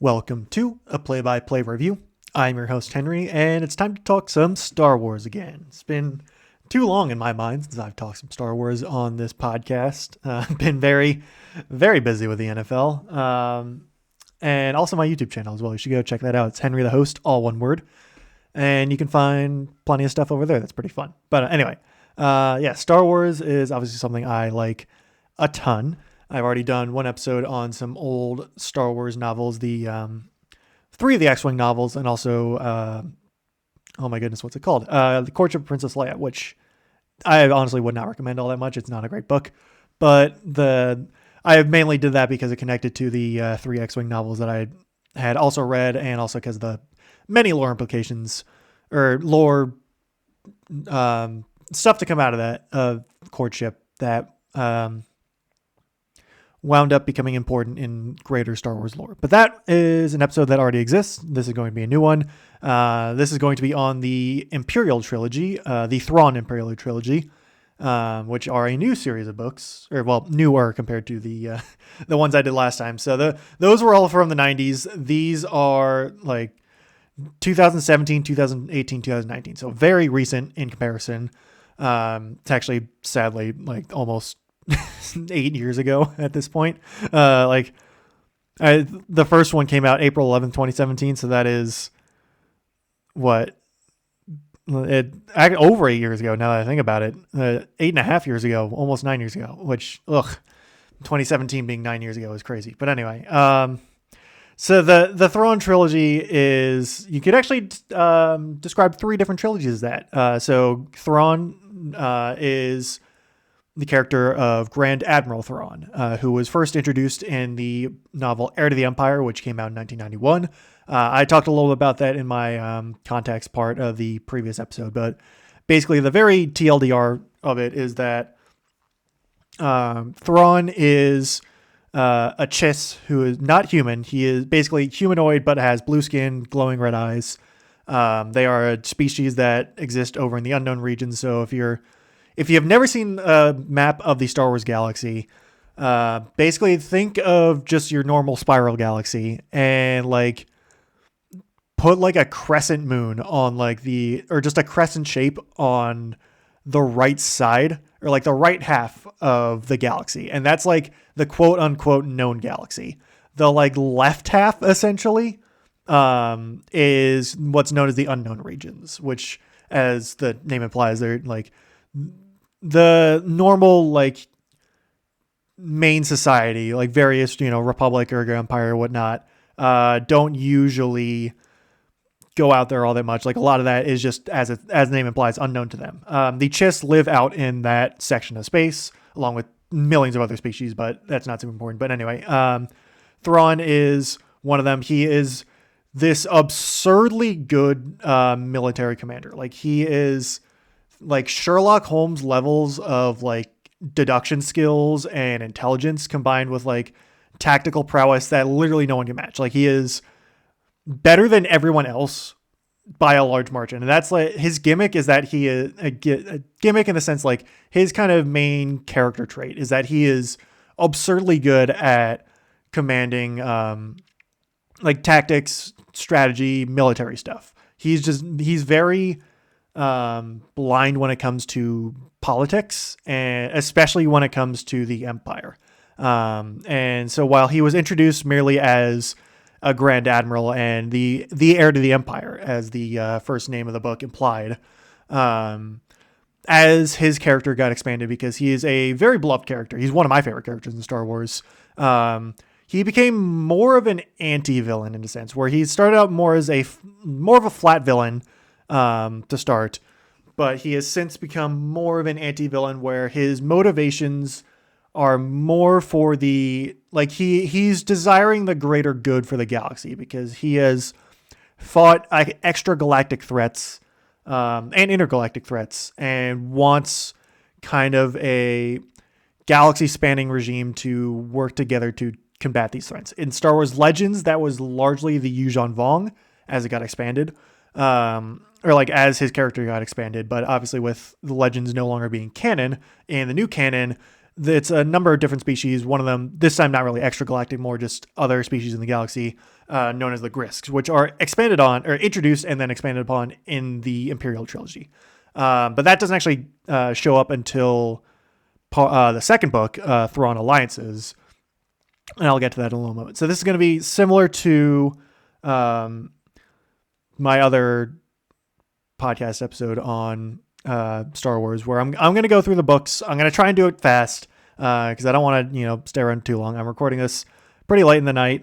Welcome to a play-by-play review. I'm your host, Henry, and it's time to talk some Star Wars again. It's been too long in my mind since I've talked some Star Wars on this podcast. I've been very, very busy with the NFL, and also my YouTube channel as well. You should go check that out. It's Henry the Host, all one word. And you can find plenty of stuff over there that's pretty fun. But anyway, Star Wars is obviously something I like a ton. I've already done one episode on some old Star Wars novels, the three of the X-Wing novels, and also, oh my goodness, what's it called? The Courtship of Princess Leia, which I honestly would not recommend all that much. It's not a great book, but I mainly did that because it connected to the three X-Wing novels that I had also read, and also because of the many lore implications or lore stuff to come out of that courtship that wound up becoming important in greater Star Wars lore. But that is an episode that already exists. This is going to be a new one. This is going to be on the Imperial Trilogy, the Thrawn Imperial Trilogy, which are a new series of books, newer compared to the ones I did last time. So those were all from the 90s. These are like 2017, 2018, 2019. So very recent in comparison. It's actually, sadly, like almost 8 years ago at this point. The first one came out April 11th, 2017. So that is over 8 years ago. Now that I think about it, 8.5 years ago, almost 9 years ago, which, 2017 being 9 years ago is crazy. But anyway, so the Thrawn trilogy is, you could actually describe three different trilogies as that. So Thrawn is the character of Grand Admiral Thrawn, who was first introduced in the novel Heir to the Empire, which came out in 1991. I talked a little about that in my context part of the previous episode, but basically the very TLDR of it is that Thrawn is a Chiss who is not human. He is basically humanoid, but has blue skin, glowing red eyes. They are a species that exist over in the unknown regions. So if you have never seen a map of the Star Wars galaxy, basically think of just your normal spiral galaxy and like put like a crescent moon on or just a crescent shape on the right side or like the right half of the galaxy. And that's like the quote unquote known galaxy. The like left half essentially is what's known as the unknown regions, which, as the name implies, they're like the normal like main society, like various, Republic or Empire or whatnot, don't usually go out there all that much. Like a lot of that is just, as the name implies, unknown to them. The Chiss live out in that section of space along with millions of other species, but that's not super important. But anyway, Thrawn is one of them. He is this absurdly good military commander. Like he is like Sherlock Holmes levels of like deduction skills and intelligence combined with like tactical prowess that literally no one can match. Like he is better than everyone else by a large margin. And that's like his gimmick is that he is a gimmick in the sense, like his kind of main character trait is that he is absurdly good at commanding like tactics, strategy, military stuff. He's very blind when it comes to politics, and especially when it comes to the Empire. And so while he was introduced merely as a Grand Admiral and the heir to the Empire, as the first name of the book implied, as his character got expanded, because he is a very beloved character. He's one of my favorite characters in Star Wars. He became more of an anti-villain in a sense, where he started out more of a flat villain to start, but he has since become more of an anti-villain where his motivations are more for the, like he's desiring the greater good for the galaxy, because he has fought extragalactic threats and intergalactic threats and wants kind of a galaxy spanning regime to work together to combat these threats. In Star Wars Legends, that was largely the Yuuzhan Vong as it got expanded. Or like as his character got expanded, but obviously with the Legends no longer being canon, in the new canon, it's a number of different species. One of them, this time not really extragalactic, more just other species in the galaxy, known as the Grisks, which are expanded on or introduced and then expanded upon in the Imperial Trilogy. But that doesn't actually show up until the second book, Thrawn Alliances, and I'll get to that in a little moment. So this is going to be similar to my other podcast episode on Star Wars, where I'm going to go through the books. I'm going to try and do it fast because I don't want to stay around too long. I'm recording this pretty late in the night.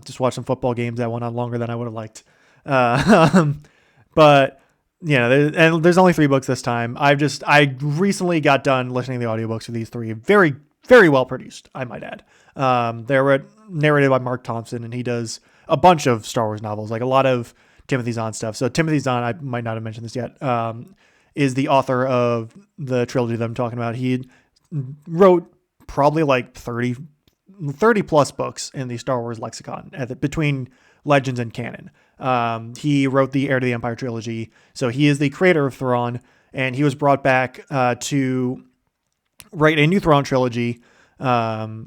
Just watched some football games that went on longer than I would have liked. But there's only 3 books this time. I recently got done listening to the audiobooks of these 3. Very, very well produced, I might add. They were narrated by Mark Thompson, and he does a bunch of Star Wars novels, like a lot of Timothy Zahn stuff. So Timothy Zahn, I might not have mentioned this yet, is the author of the trilogy that I'm talking about. He wrote probably like 30 plus books in the Star Wars lexicon between Legends and canon. He wrote the Heir to the Empire trilogy. So he is the creator of Thrawn, and he was brought back to write a new Thrawn trilogy for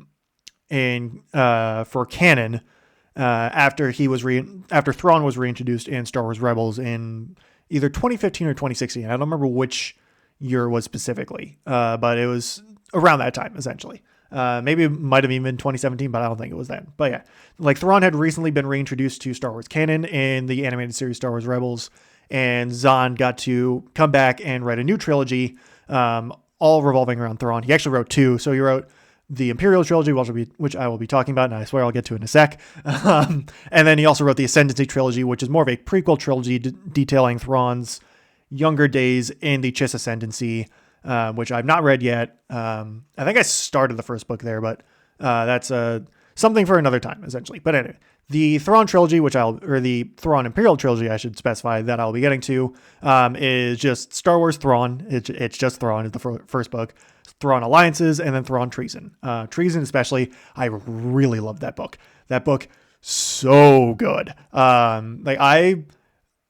canon after Thrawn was reintroduced in Star Wars Rebels in either 2015 or 2016. I don't remember which year it was specifically, but it was around that time, essentially. Maybe it might have even been 2017, but I don't think it was then. But yeah, like Thrawn had recently been reintroduced to Star Wars canon in the animated series Star Wars Rebels, and Zahn got to come back and write a new trilogy, all revolving around Thrawn. He actually wrote 2. So he wrote the Imperial Trilogy, which I will be talking about, and I swear I'll get to in a sec. And then he also wrote the Ascendancy Trilogy, which is more of a prequel trilogy detailing Thrawn's younger days in the Chiss Ascendancy, which I've not read yet. I think I started the first book there, but that's something for another time, essentially. But anyway, the Thrawn Trilogy, or the Thrawn Imperial Trilogy, I should specify, that I'll be getting to, is just Star Wars Thrawn. It's just Thrawn is the first book. Thrawn Alliances, and then Thrawn Treason. Treason especially, I really loved that book. That book, so good.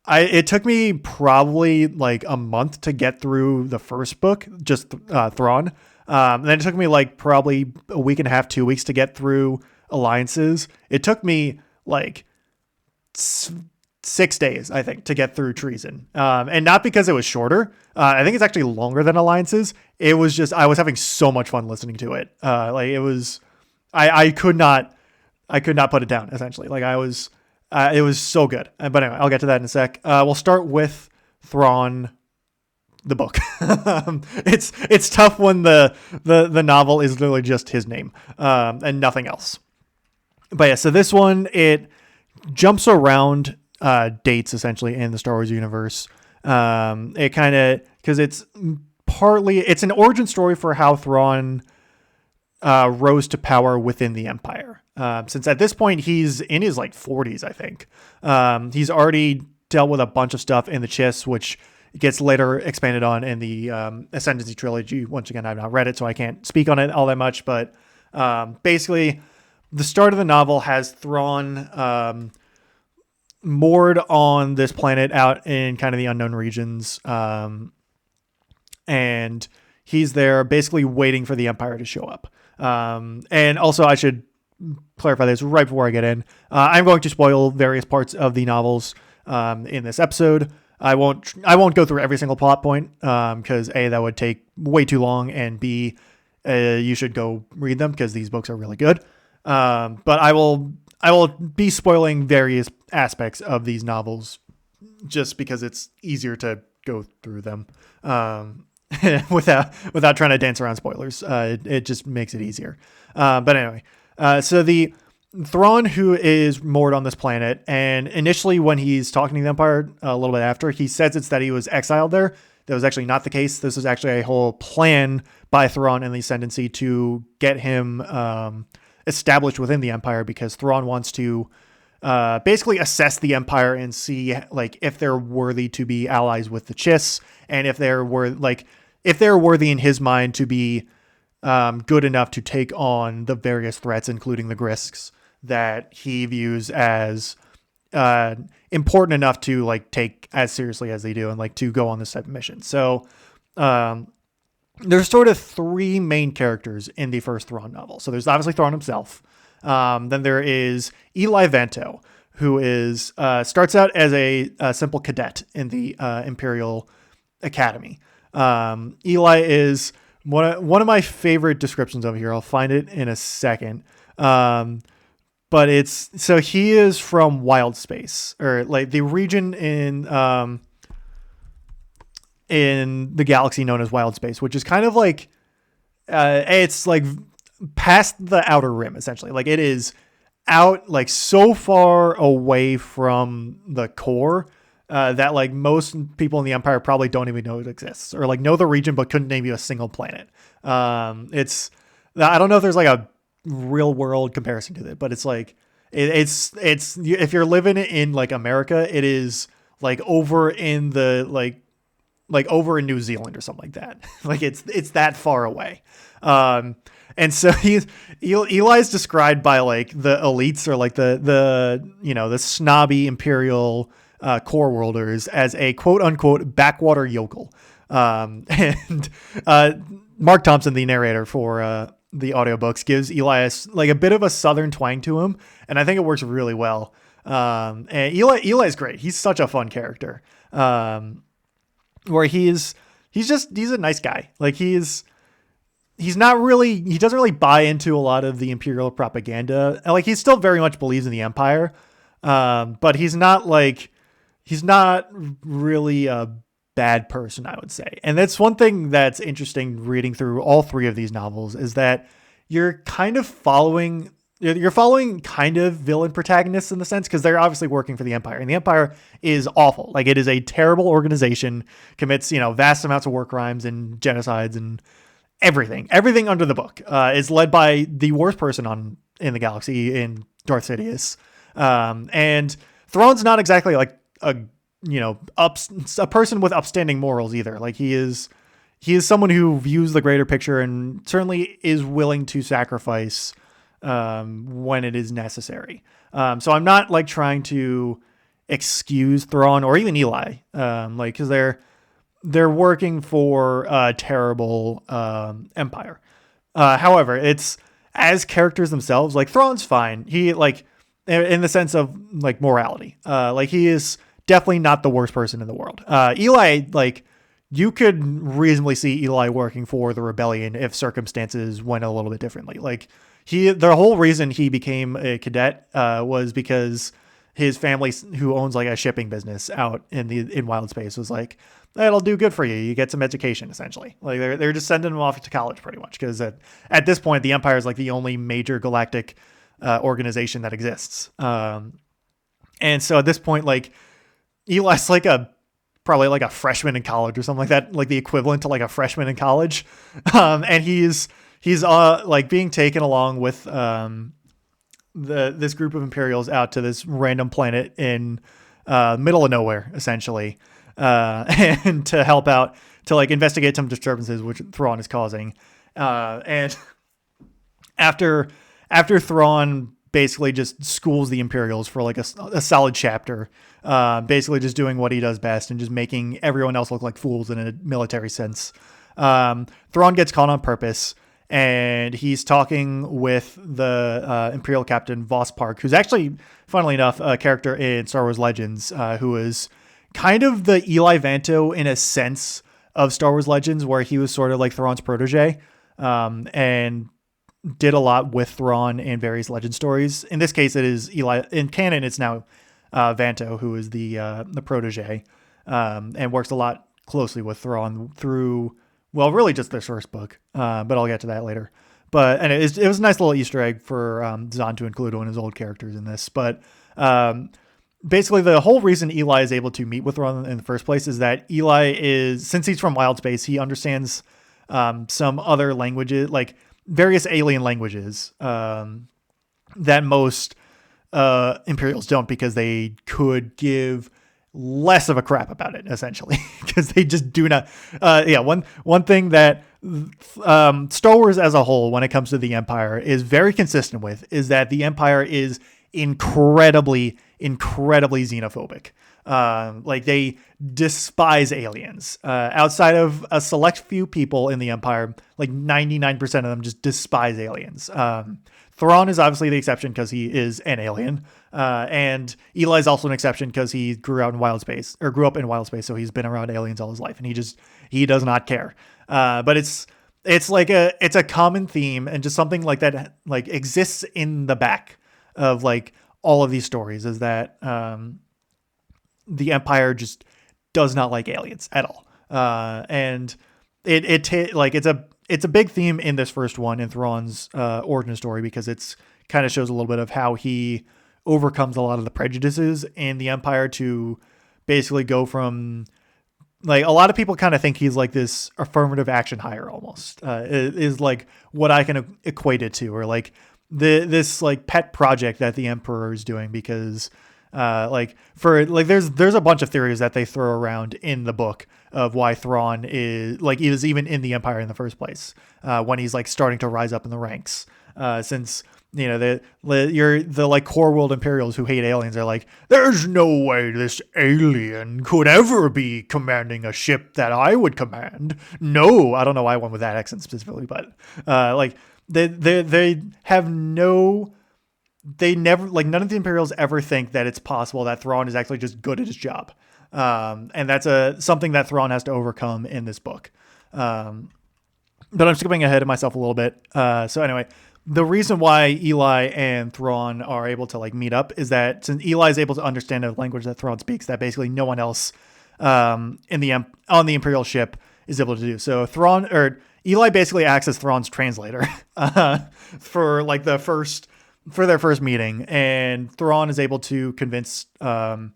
It took me probably like a month to get through the first book, just Thrawn. And then it took me like probably a week and a half, 2 weeks to get through Alliances. It took me like 6 days, I think, to get through Treason. And not because it was shorter. I think it's actually longer than Alliances. It was just, I was having so much fun listening to it. I could not put it down, essentially. It was so good. But anyway, I'll get to that in a sec. We'll start with Thrawn, the book. It's tough when the novel is literally just his name, and nothing else. But yeah, so this one, it jumps around dates essentially in the Star Wars universe. It kind of, because it's an origin story for how Thrawn rose to power within the Empire. Since at this point he's in his like 40s, I think. He's already dealt with a bunch of stuff in the Chiss, which gets later expanded on in the Ascendancy trilogy. Once again, I've not read it, so I can't speak on it all that much. But basically, the start of the novel has Thrawn moored on this planet out in kind of the unknown regions. And he's there basically waiting for the Empire to show up. And also, I should clarify this right before I get in. I'm going to spoil various parts of the novels in this episode. I won't go through every single plot point because A, that would take way too long, and B, you should go read them because these books are really good. But I will be spoiling various aspects of these novels just because it's easier to go through them without trying to dance around spoilers. It just makes it easier. But anyway, so the Thrawn, who is moored on this planet, and initially when he's talking to the Empire a little bit after, he says it's that he was exiled there. That was actually not the case. This was actually a whole plan by Thrawn and the Ascendancy to get him established within the Empire, because Thrawn wants to basically assess the Empire and see like if they're worthy to be allies with the Chiss, and if they're worthy in his mind to be good enough to take on the various threats, including the Grisks, that he views as important enough to like take as seriously as they do and like to go on this type of mission. So there's sort of three main characters in the first Thrawn novel. So there's obviously Thrawn himself. Then there is Eli Vanto, who is starts out as a simple cadet in the Imperial Academy. Eli is one of my favorite descriptions of here. I'll find it in a second. But he is from Wild Space, or like the region in the galaxy known as Wild Space, which is kind of like it's like past the outer rim, essentially. Like it is out like so far away from the core that like most people in the Empire probably don't even know it exists, or like know the region but couldn't name you a single planet. It's I don't know if there's like a real world comparison to it, but it's like it's if you're living in like America, it is like over in the like over in New Zealand or something like that. Like it's that far away. And so Eli's described by like the elites, or like the snobby Imperial core worlders, as a quote unquote backwater yokel. And Mark Thompson, the narrator for the audiobooks, gives Elias like a bit of a southern twang to him, and I think it works really well. And Eli's great. He's such a fun character. Where he's a nice guy. Like he doesn't really buy into a lot of the Imperial propaganda. Like he still very much believes in the Empire. But he's not really a bad person, I would say. And that's one thing that's interesting reading through all three of these novels, is that you're following kind of villain protagonists in the sense, because they're obviously working for the Empire, and the Empire is awful. Like it is a terrible organization, commits, vast amounts of war crimes and genocides and everything under the book, is led by the worst person in the galaxy, in Darth Sidious. And Thrawn's not exactly like a person with upstanding morals either. Like he is someone who views the greater picture and certainly is willing to sacrifice when it is necessary. So I'm not like trying to excuse Thrawn or even Eli, because they're working for a terrible Empire. However, it's as characters themselves, like Thrawn's fine. He like in the sense of like morality, like he is definitely not the worst person in the world. Eli, like you could reasonably see Eli working for the rebellion if circumstances went a little bit differently. Like the whole reason he became a cadet was because his family, who owns like a shipping business out in Wild Space, was like, that'll do good for you. You get some education, essentially. Like they're just sending him off to college pretty much, because at this point the Empire is like the only major galactic organization that exists. And so at this point, like Eli's like probably like a freshman in college or something like that, like the equivalent to like a freshman in college. And he's like being taken along with this group of Imperials out to this random planet in middle of nowhere, essentially, and to help out, to like investigate some disturbances which Thrawn is causing. And after Thrawn basically just schools the Imperials for like a solid chapter, basically just doing what he does best and just making everyone else look like fools in a military sense. Thrawn gets caught on purpose, and he's talking with the Imperial captain Voss Park, who's actually, funnily enough, a character in Star Wars Legends, who is kind of the Eli Vanto in a sense of Star Wars Legends, where he was sort of like Thrawn's protege, and did a lot with Thrawn in various legend stories. In this case, it is Eli. In canon, it's now Vanto, who is the protege, and works a lot closely with Thrawn through, well, really just this first book, but I'll get to that later. But and it was a nice little Easter egg for Zahn to include one of his old characters in this. But basically, the whole reason Eli is able to meet with Thrawn in the first place is that Eli is, since he's from Wild Space, he understands some other languages, like various alien languages that most Imperials don't, because they could give less of a crap about it, essentially, because they just do not. One thing that Star Wars as a whole, when it comes to the Empire, is very consistent with, is that the Empire is incredibly incredibly xenophobic. Like they despise aliens. Outside of a select few people in the Empire, like 99% of them just despise aliens. Thrawn is obviously the exception because he is an alien. And Eli is also an exception because he grew up in wild space, so he's been around aliens all his life, and he does not care. But it's a common theme, and just something like that like exists in the back of like all of these stories, is that the Empire just does not like aliens at all. And it's a big theme in this first one, in Thrawn's origin story, because it's kind of shows a little bit of how he overcomes a lot of the prejudices in the Empire to basically go from, like, a lot of people kind of think he's like this affirmative action hire almost, is like what I can equate it to, or like this like pet project that the Emperor is doing, because there's a bunch of theories that they throw around in the book of why Thrawn is even in the Empire in the first place, when he's like starting to rise up in the ranks, since the like core world Imperials who hate aliens are like, there's no way this alien could ever be commanding a ship that I would command. No, I don't know why I went with that accent specifically, but they have no. They never, like, none of the Imperials ever think that it's possible that Thrawn is actually just good at his job. And that's something that Thrawn has to overcome in this book. But I'm skipping ahead of myself a little bit. So anyway, the reason why Eli and Thrawn are able to like meet up is that since Eli is able to understand the language that Thrawn speaks, that basically no one else on the Imperial ship is able to do. So Eli basically acts as Thrawn's translator for their first meeting, and Thrawn is able to convince the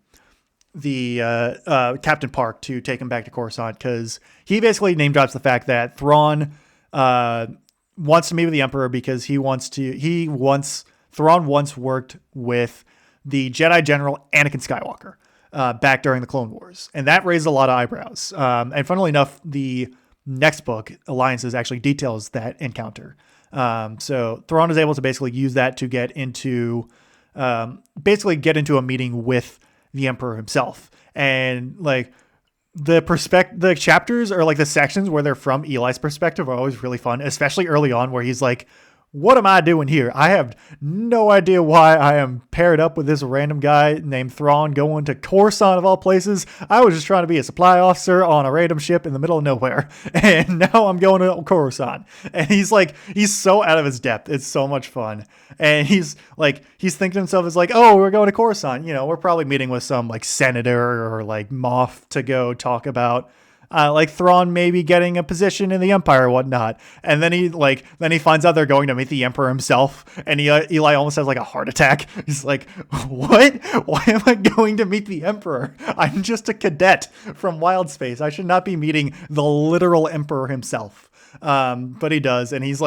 Captain Park to take him back to Coruscant, because he basically name drops the fact that Thrawn wants to meet with the Emperor because Thrawn once worked with the Jedi General Anakin Skywalker back during the Clone Wars, and that raised a lot of eyebrows. And funnily enough, the next book, Alliances, actually details that encounter. So Thrawn is able to basically use that to get into a meeting with the Emperor himself. And like the chapters, or like the sections where they're from Eli's perspective, are always really fun, especially early on, where he's like, what am I doing here? I have no idea why I am paired up with this random guy named Thrawn going to Coruscant of all places. I was just trying to be a supply officer on a random ship in the middle of nowhere, and now I'm going to Coruscant. And he's so out of his depth. It's so much fun. And he's thinking to himself, it's like, oh, we're going to Coruscant. We're probably meeting with some like senator or like Moff to go talk about like Thrawn maybe getting a position in the Empire or whatnot. And then he finds out they're going to meet the Emperor himself, and Eli almost has like a heart attack. He's like, what? Why am I going to meet the Emperor? I'm just a cadet from Wild Space. I should not be meeting the literal Emperor himself. But he does, and he's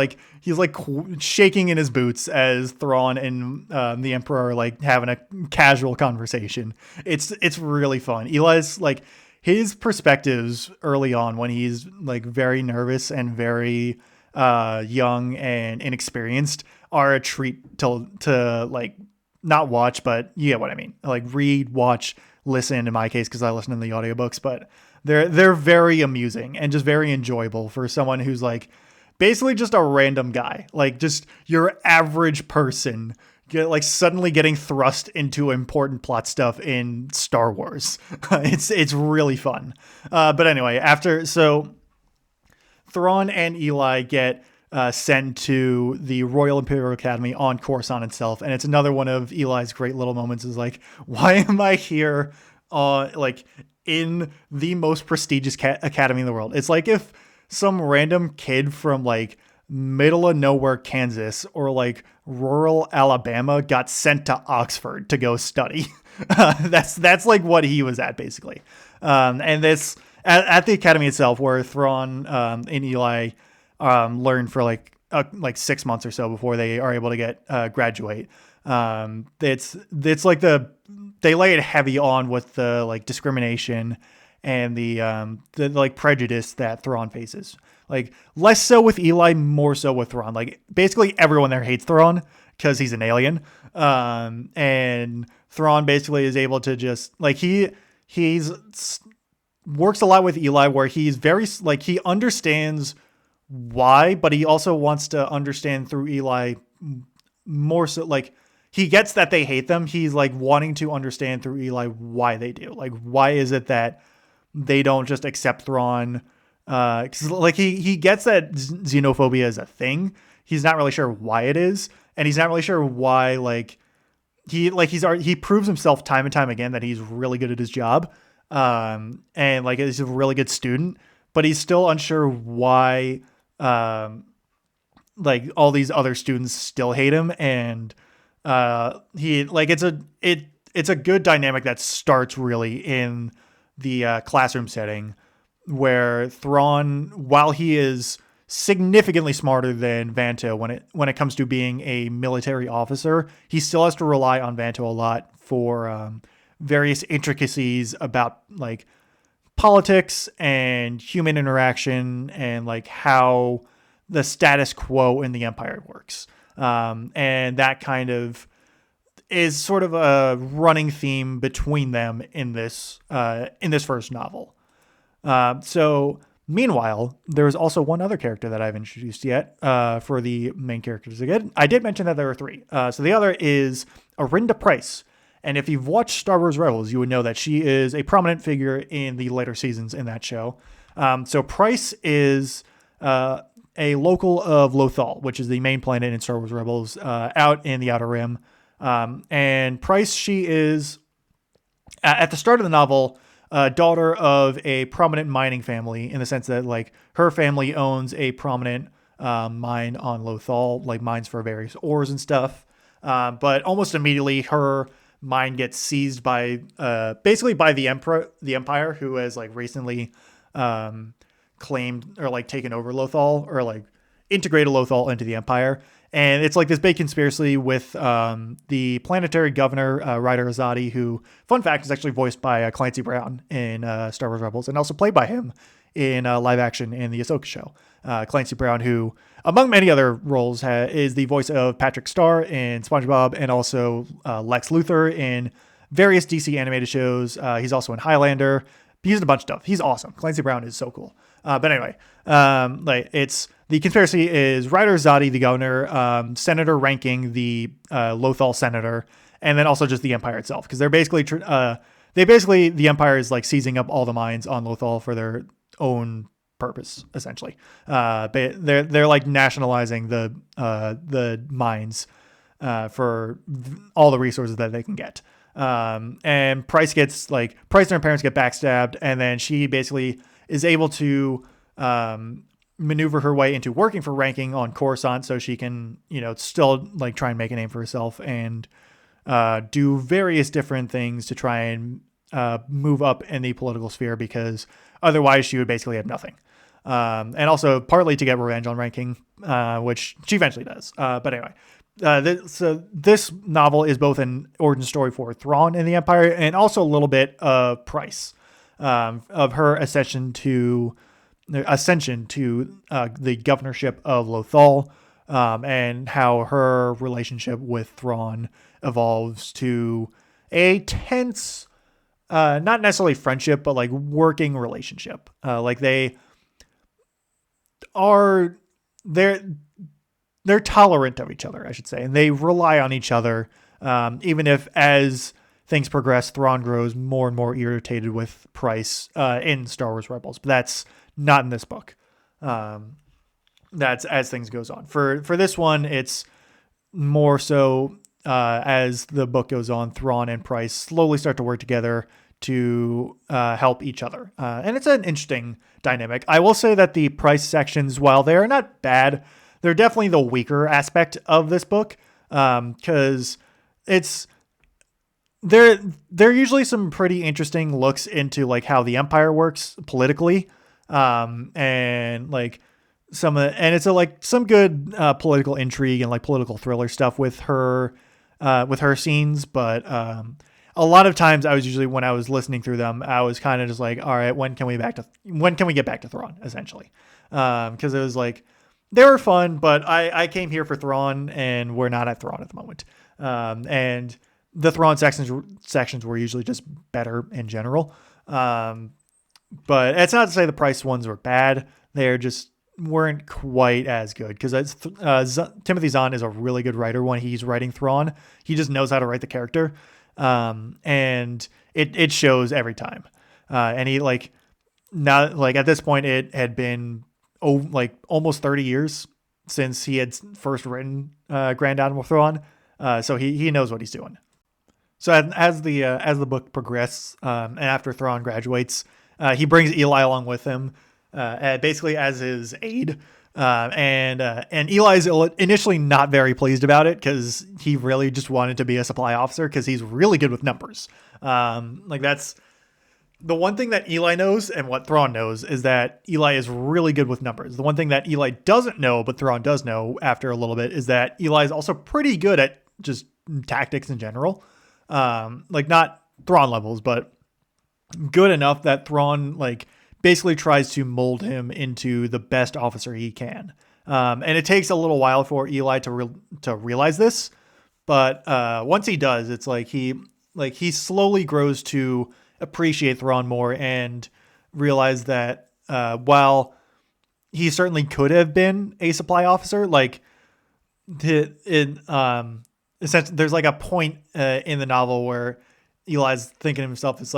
shaking in his boots as Thrawn and the Emperor are like having a casual conversation. It's really fun. Eli's like, his perspectives early on, when he's like very nervous and very young and inexperienced, are a treat to like not watch, but you get what I mean. Like read, watch, listen in my case, because I listen to the audiobooks, but they're very amusing and just very enjoyable for someone who's like basically just a random guy, like just your average person, suddenly getting thrust into important plot stuff in Star Wars. It's really fun. But anyway, Thrawn and Eli get sent to the Royal Imperial Academy on Coruscant itself, and it's another one of Eli's great little moments. Is like, why am I here? In the most prestigious academy in the world. It's like if some random kid from like middle of nowhere Kansas or like rural Alabama got sent to Oxford to go study. That's like what he was at, basically. And this at the academy itself, where Thrawn and Eli learn for like 6 months or so before they are able to get graduate. It's like they lay it heavy on with the like discrimination and the like prejudice that Thrawn faces. Like less so with Eli, more so with Thrawn. Like basically everyone there hates Thrawn because he's an alien. And Thrawn basically is able to just like he's works a lot with Eli, where he's very like he understands why, but he also wants to understand through Eli more so like he gets that they hate them. He's like wanting to understand through Eli why they do. Like, why is it that they don't just accept Thrawn? Cause like he gets that xenophobia is a thing. He's not really sure why it is. And he's not really sure why, he proves himself time and time again that he's really good at his job. And like, he's a really good student, but he's still unsure why, like all these other students still hate him. And, it's a good dynamic that starts really in the classroom setting, where Thrawn, while he is significantly smarter than Vanto when it comes to being a military officer, he still has to rely on Vanto a lot for various intricacies about like politics and human interaction and like how the status quo in the Empire works. And that kind of is sort of a running theme between them in this first novel. So meanwhile, there's also one other character that I haven't introduced yet for the main characters. Again, I did mention that there are three. So the other is Arinda Price. And if you've watched Star Wars Rebels, you would know that she is a prominent figure in the later seasons in that show. So Price is a local of Lothal, which is the main planet in Star Wars Rebels, out in the Outer Rim. And Price, she is, at the start of the novel, daughter of a prominent mining family, in the sense that like her family owns a prominent mine on Lothal, like mines for various ores and stuff. But almost immediately her mine gets seized by basically by the Empire, who has like recently claimed or like taken over Lothal, or like integrated Lothal into the Empire. And it's like this big conspiracy with the planetary governor, Ryder Azadi, who, fun fact, is actually voiced by Clancy Brown in Star Wars Rebels, and also played by him in live action in the Ahsoka show. Clancy Brown, who, among many other roles, is the voice of Patrick Star in SpongeBob, and also Lex Luthor in various DC animated shows. He's also in Highlander. He's in a bunch of stuff. He's awesome. Clancy Brown is so cool. But anyway, it's the conspiracy is Ryder Zadi, the governor, Senator Ranking, the Lothal senator, and then also just the Empire itself, because they're basically the Empire is like seizing up all the mines on Lothal for their own purpose, essentially. But they're like nationalizing the mines for all the resources that they can get. And Price and her parents get backstabbed, and then she basically is able to maneuver her way into working for Ranking on Coruscant, so she can, still like try and make a name for herself and do various different things to try and move up in the political sphere, because otherwise she would basically have nothing. And also partly to get revenge on Ranking, which she eventually does. But anyway, this novel is both an origin story for Thrawn in the Empire, and also a little bit of Price, of her ascension to the governorship of Lothal, and how her relationship with Thrawn evolves to a tense, not necessarily friendship, but like working relationship. Like they're tolerant of each other, I should say, and they rely on each other, even if as things progress, Thrawn grows more and more irritated with Price in Star Wars Rebels. But that's not in this book. That's as things goes on. For this one, it's more so as the book goes on, Thrawn and Price slowly start to work together to help each other. And it's an interesting dynamic. I will say that the Price sections, while they're not bad, they're definitely the weaker aspect of this book, because they're usually some pretty interesting looks into like how the Empire works politically, and like and it's some good political intrigue and like political thriller stuff with her scenes. But a lot of times when I was listening through them, I was kind of just like, all right, when can we get back to Thrawn, essentially, because it was like, they were fun, but I came here for Thrawn, and we're not at Thrawn at the moment. And the Thrawn sections were usually just better in general. But it's not to say the price ones were bad. They're just weren't quite as good because Timothy Zahn is a really good writer when he's writing Thrawn. He just knows how to write the character, and it shows every time. And he now at this point it had been almost 30 years since he had first written Grand Admiral Thrawn, so he knows what he's doing. So as the book progresses, and after Thrawn graduates, he brings Eli along with him, basically as his aide. And Eli's initially not very pleased about it because he really just wanted to be a supply officer because he's really good with numbers. That's the one thing that Eli knows, and what Thrawn knows is that Eli is really good with numbers. The one thing that Eli doesn't know, but Thrawn does know after a little bit, is that Eli is also pretty good at just tactics in general. Not Thrawn levels, but good enough that Thrawn basically tries to mold him into the best officer he can. And it takes a little while for Eli to realize this, but once he does, it's he slowly grows to appreciate Thrawn more and realize that while he certainly could have been a supply officer, essentially, there's a point in the novel where Eli's thinking to himself, it's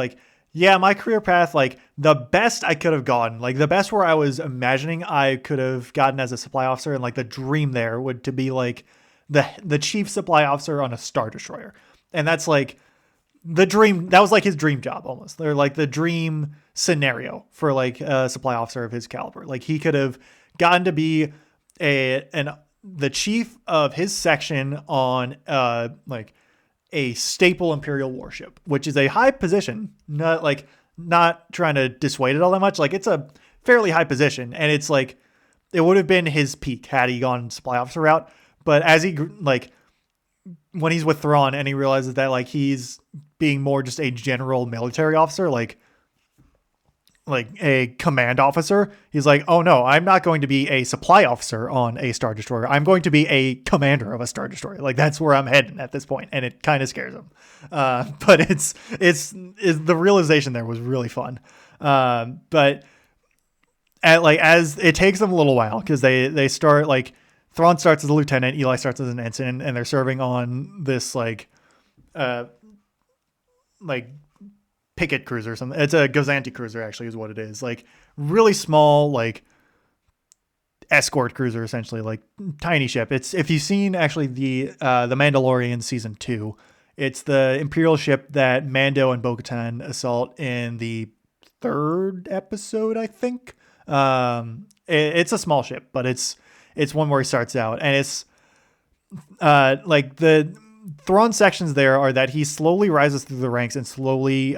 yeah, my career path, the best I could have gotten, the best where I was imagining I could have gotten as a supply officer, and the dream there would to be the chief supply officer on a Star Destroyer. And that's the dream. That was his dream job almost. They're the dream scenario for a supply officer of his caliber. He could have gotten to be the chief of his section on a staple Imperial warship, which is a high position. Not trying to dissuade it all that much. It's a fairly high position, and it's it would have been his peak had he gone supply officer route. But as he when he's with Thrawn and he realizes that he's being more just a general military officer, a command officer, he's oh no, I'm not going to be a supply officer on a Star Destroyer. I'm going to be a commander of a Star Destroyer. That's where I'm heading at this point, and it kind of scares him. But it's the realization there was really fun. But as it takes them a little while because they start Thrawn starts as a lieutenant, Eli starts as an ensign, and they're serving on this picket cruiser or something. It's a Gozanti cruiser, actually, is what it is. Really small, escort cruiser, essentially, tiny ship. It's, if you've seen actually the Mandalorian season 2, it's the Imperial ship that Mando and Bo-Katan assault in the 3rd episode, I think. It's a small ship, but it's one where he starts out, and it's the Thrawn sections there are that he slowly rises through the ranks and slowly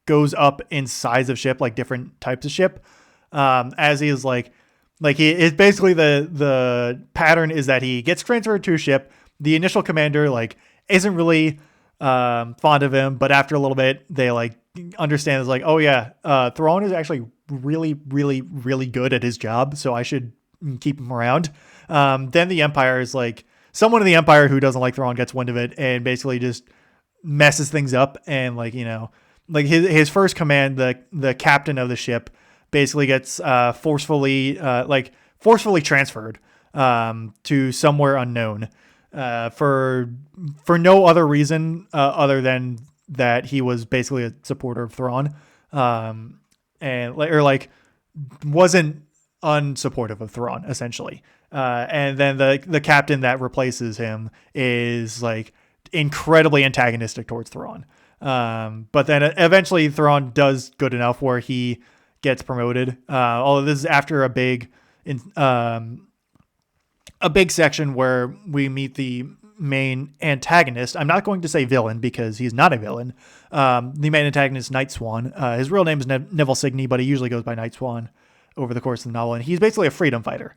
goes up in size of ship, different types of ship, as he is he is basically the pattern is that he gets transferred to a ship. The initial commander isn't really fond of him, but after a little bit they understand it's oh yeah, Thrawn is actually really, really, really good at his job, so I should keep him around. Then the Empire is someone in the Empire who doesn't like Thrawn gets wind of it and basically just messes things up. And his first command, the captain of the ship, basically gets forcefully transferred to somewhere unknown for no other reason other than that he was basically a supporter of Thrawn, and wasn't unsupportive of Thrawn, essentially. And then the captain that replaces him is incredibly antagonistic towards Thrawn. But then eventually Thrawn does good enough where he gets promoted. Although this is after a big section where we meet the main antagonist. I'm not going to say villain because he's not a villain. The main antagonist, Night Swan. His real name is Neville Signey, but he usually goes by Night Swan over the course of the novel, and he's basically a freedom fighter.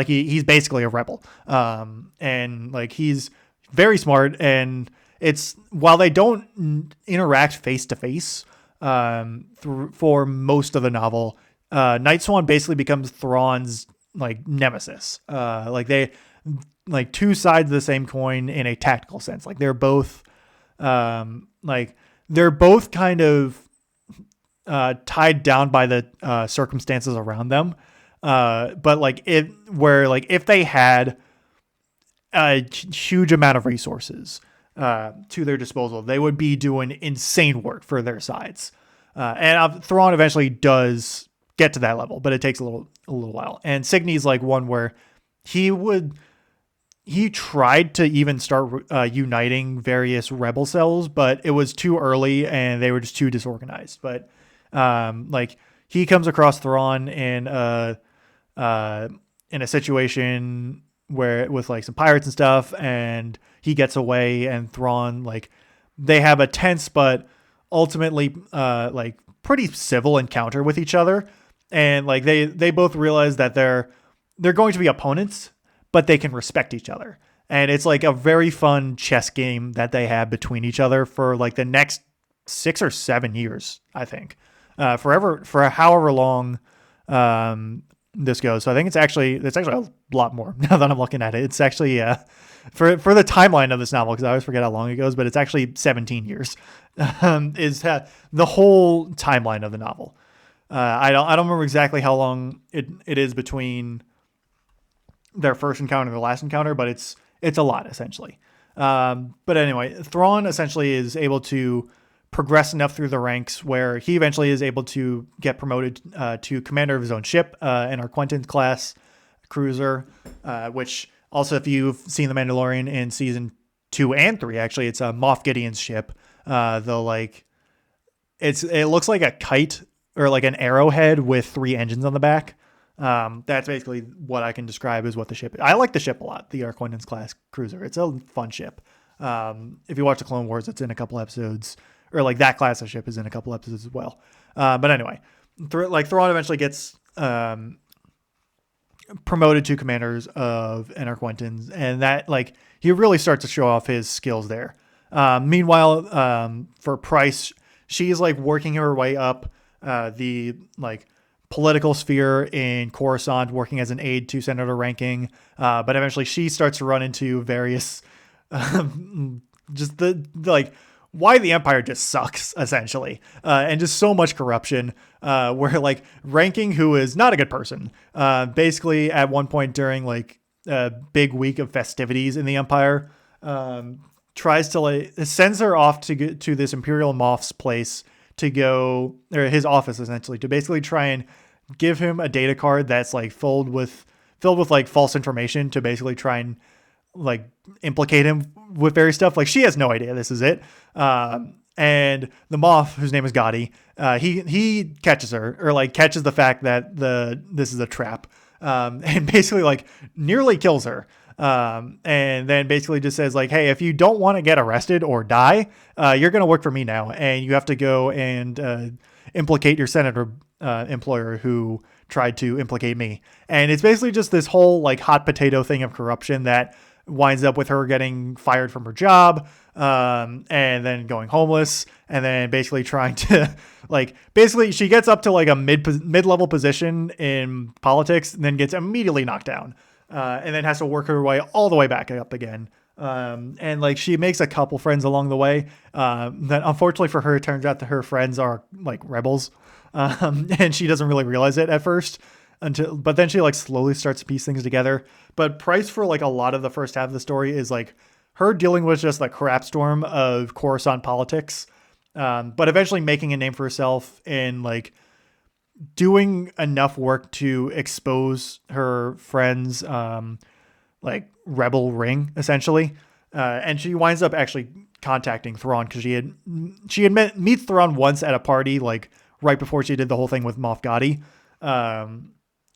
He's basically a rebel, and he's very smart. And it's, while they don't interact face to face for most of the novel, Night Swan basically becomes Thrawn's like nemesis. Like two sides of the same coin in a tactical sense. Like they're both kind of tied down by the circumstances around them. But like if they had a huge amount of resources to their disposal, they would be doing insane work for their sides. And Thrawn eventually does get to that level, but it takes a little while. And Signy's like one where he tried to even start uniting various rebel cells, but it was too early and they were just too disorganized. But like he comes across Thrawn in a situation where with like some pirates and stuff, and he gets away, and Thrawn, like, they have a tense but ultimately like pretty civil encounter with each other, and like they both realize that they're going to be opponents, but they can respect each other. And it's like a very fun chess game that they have between each other for like the next 6 or 7 years, I think, for however long this goes. So I think it's actually a lot more now that I'm looking at it. It's actually for the timeline of this novel, because I always forget how long it goes, but it's actually 17 years is the whole timeline of the novel. I don't remember exactly how long it is between their first encounter and their last encounter, but it's a lot essentially. But anyway, Thrawn essentially is able to progress enough through the ranks where he eventually is able to get promoted to commander of his own ship, an Arquentin class cruiser, which also, if you've seen The Mandalorian in season 2 and 3, actually, it's Moff Gideon's ship. It looks like a kite or like an arrowhead with 3 engines on the back. That's basically what I can describe as what the ship is. I like the ship a lot, the Arquentin class cruiser. It's a fun ship. If you watch the Clone Wars, it's in a couple episodes, or like that class of ship is in a couple episodes as well. But anyway, Thrawn eventually gets promoted to commanders of an Arquentins, and that like he really starts to show off his skills there. Meanwhile, for Price, she's like working her way up the like political sphere in Coruscant, working as an aide to Senator Ranking. But eventually she starts to run into various just the like why the Empire just sucks, essentially, and just so much corruption, where like Ranking, who is not a good person, basically at one point during like a big week of festivities in the Empire, tries to like sends her off to get to this Imperial Moff's place to go, or his office essentially, to basically try and give him a data card that's like filled with like false information to basically try and like implicate him with various stuff. Like she has no idea this is it. And the Moff, whose name is Gotti, he catches her, or like catches the fact that this is a trap, and basically like nearly kills her. And then basically just says like, hey, if you don't want to get arrested or die, you're going to work for me now. And you have to go and implicate your senator employer who tried to implicate me. And it's basically just this whole like hot potato thing of corruption that winds up with her getting fired from her job, and then going homeless, and then basically trying to like, basically she gets up to like a mid-level position in politics and then gets immediately knocked down, and then has to work her way all the way back up again. And like she makes a couple friends along the way, that unfortunately for her, it turns out that her friends are like rebels, and she doesn't really realize it at first, but then she like slowly starts to piece things together. But Price, for like a lot of the first half of the story, is like her dealing with just the crap storm of Coruscant politics, but eventually making a name for herself and like doing enough work to expose her friends like rebel ring, essentially, and she winds up actually contacting Thrawn, because she had meets Thrawn once at a party, like right before she did the whole thing with Moff Gotti,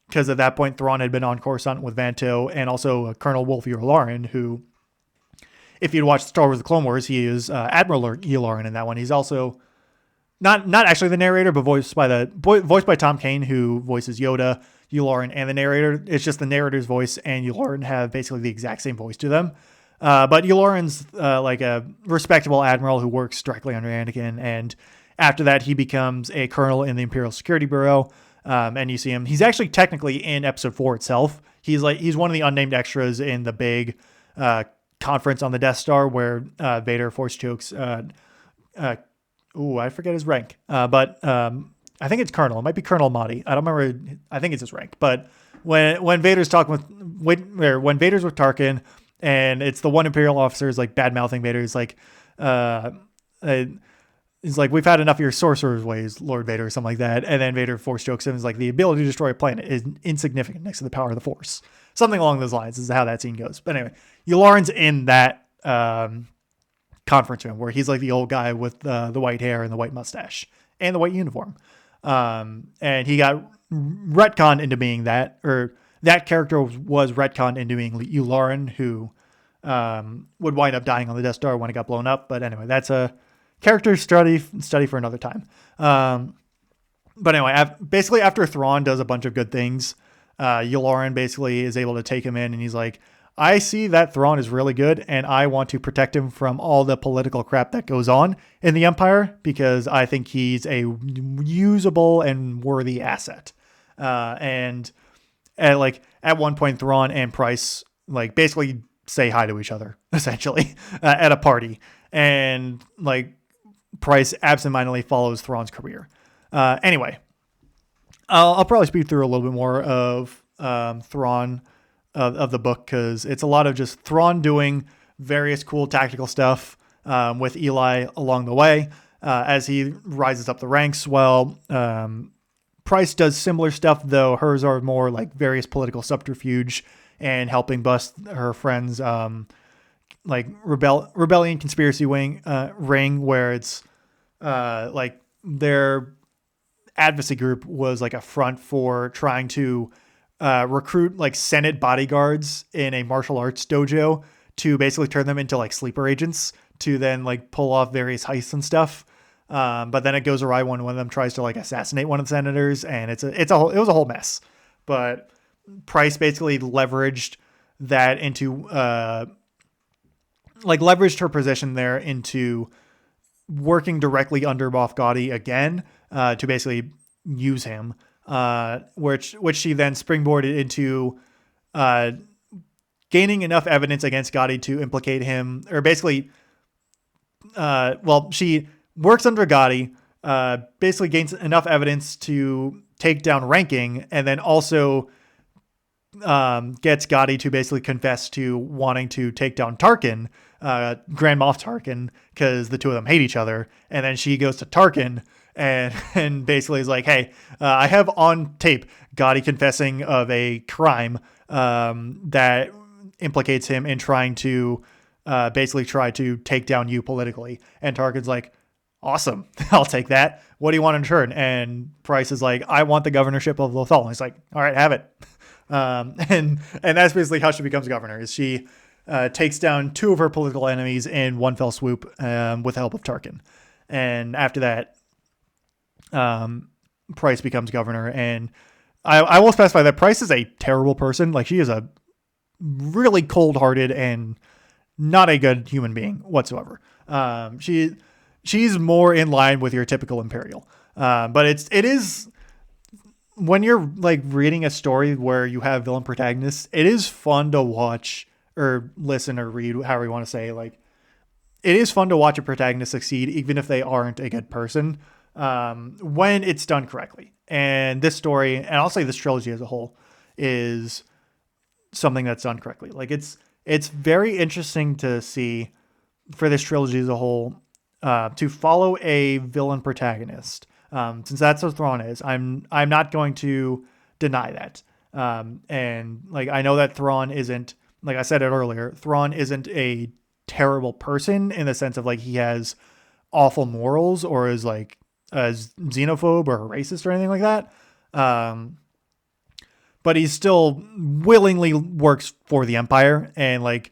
because at that point Thrawn had been on Coruscant with Vanto and also Colonel Wolf Yularen, who, if you'd watched Star Wars: The Clone Wars, he is Admiral Yularen in that one. He's also not actually the narrator, but voiced by Tom Kane, who voices Yoda, Yularen, and the narrator. It's just the narrator's voice and Yularen have basically the exact same voice to them. But Yularen's like a respectable admiral who works directly under Anakin, and after that he becomes a colonel in the Imperial Security Bureau. And you see him. He's actually technically in episode 4 itself. He's one of the unnamed extras in the big conference on the Death Star where Vader force chokes. I forget his rank, but I think it's Colonel. It might be Colonel Mahdi. I don't remember. I think it's his rank. But when Vader's talking when Vader's with Tarkin, and it's the one Imperial officer is like bad mouthing Vader. He's like, he's like, we've had enough of your sorcerer's ways, Lord Vader, or something like that. And then Vader force chokes him. Is like, the ability to destroy a planet is insignificant next to the power of the Force. Something along those lines is how that scene goes. But anyway, Yularen's in that conference room where he's like the old guy with the white hair and the white mustache and the white uniform. And he got retconned into being that, or that character was retconned into being Yularen, who would wind up dying on the Death Star when it got blown up. But anyway, that's a character study for another time. But anyway, basically after Thrawn does a bunch of good things, Yularen basically is able to take him in, and he's like, I see that Thrawn is really good, and I want to protect him from all the political crap that goes on in the Empire, because I think he's a usable and worthy asset. And at one point, Thrawn and Price like basically say hi to each other, essentially, at a party. And like Price absentmindedly follows Thrawn's career. Anyway, I'll probably speed through a little bit more of Thrawn of the book, because it's a lot of just Thrawn doing various cool tactical stuff with Eli along the way as he rises up the ranks. Well, Price does similar stuff, though hers are more like various political subterfuge and helping bust her friends' like rebellion conspiracy ring, where it's like their advocacy group was like a front for trying to recruit like Senate bodyguards in a martial arts dojo to basically turn them into like sleeper agents to then like pull off various heists and stuff. But then it goes awry when one of them tries to like assassinate one of the senators, and it was a whole mess. But Price basically leveraged that into leveraged her position there into working directly under Moff Gotti again to basically use him, which she then springboarded into gaining enough evidence against Gotti to implicate him, or basically, she works under Gotti, basically gains enough evidence to take down Ranking, and then also gets Gotti to basically confess to wanting to take down Tarkin, Grand Moff Tarkin, because the two of them hate each other. And then she goes to Tarkin and basically is like, hey, I have on tape Gotti confessing of a crime that implicates him in trying to basically try to take down you politically. And Tarkin's like, awesome, I'll take that. What do you want in return? And Price is like, I want the governorship of Lothal. And he's like, all right, have it. And that's basically how she becomes governor, is she takes down two of her political enemies in one fell swoop with the help of Tarkin. And after that, Price becomes governor. And I will specify that Price is a terrible person. Like, she is a really cold-hearted and not a good human being whatsoever. She's more in line with your typical Imperial. But it is, when you're like reading a story where you have villain protagonists, it is fun to watch or listen or read, however you want to say. Like, it is fun to watch a protagonist succeed, even if they aren't a good person, when it's done correctly. And this story, and I'll say this trilogy as a whole, is something that's done correctly. Like, it's very interesting to see for this trilogy as a whole, to follow a villain protagonist. Since that's what Thrawn is, I'm not going to deny that. And like, I know that Thrawn isn't, like I said it earlier, Thrawn isn't a terrible person in the sense of like he has awful morals or is like a xenophobe or a racist or anything like that. But he still willingly works for the Empire and like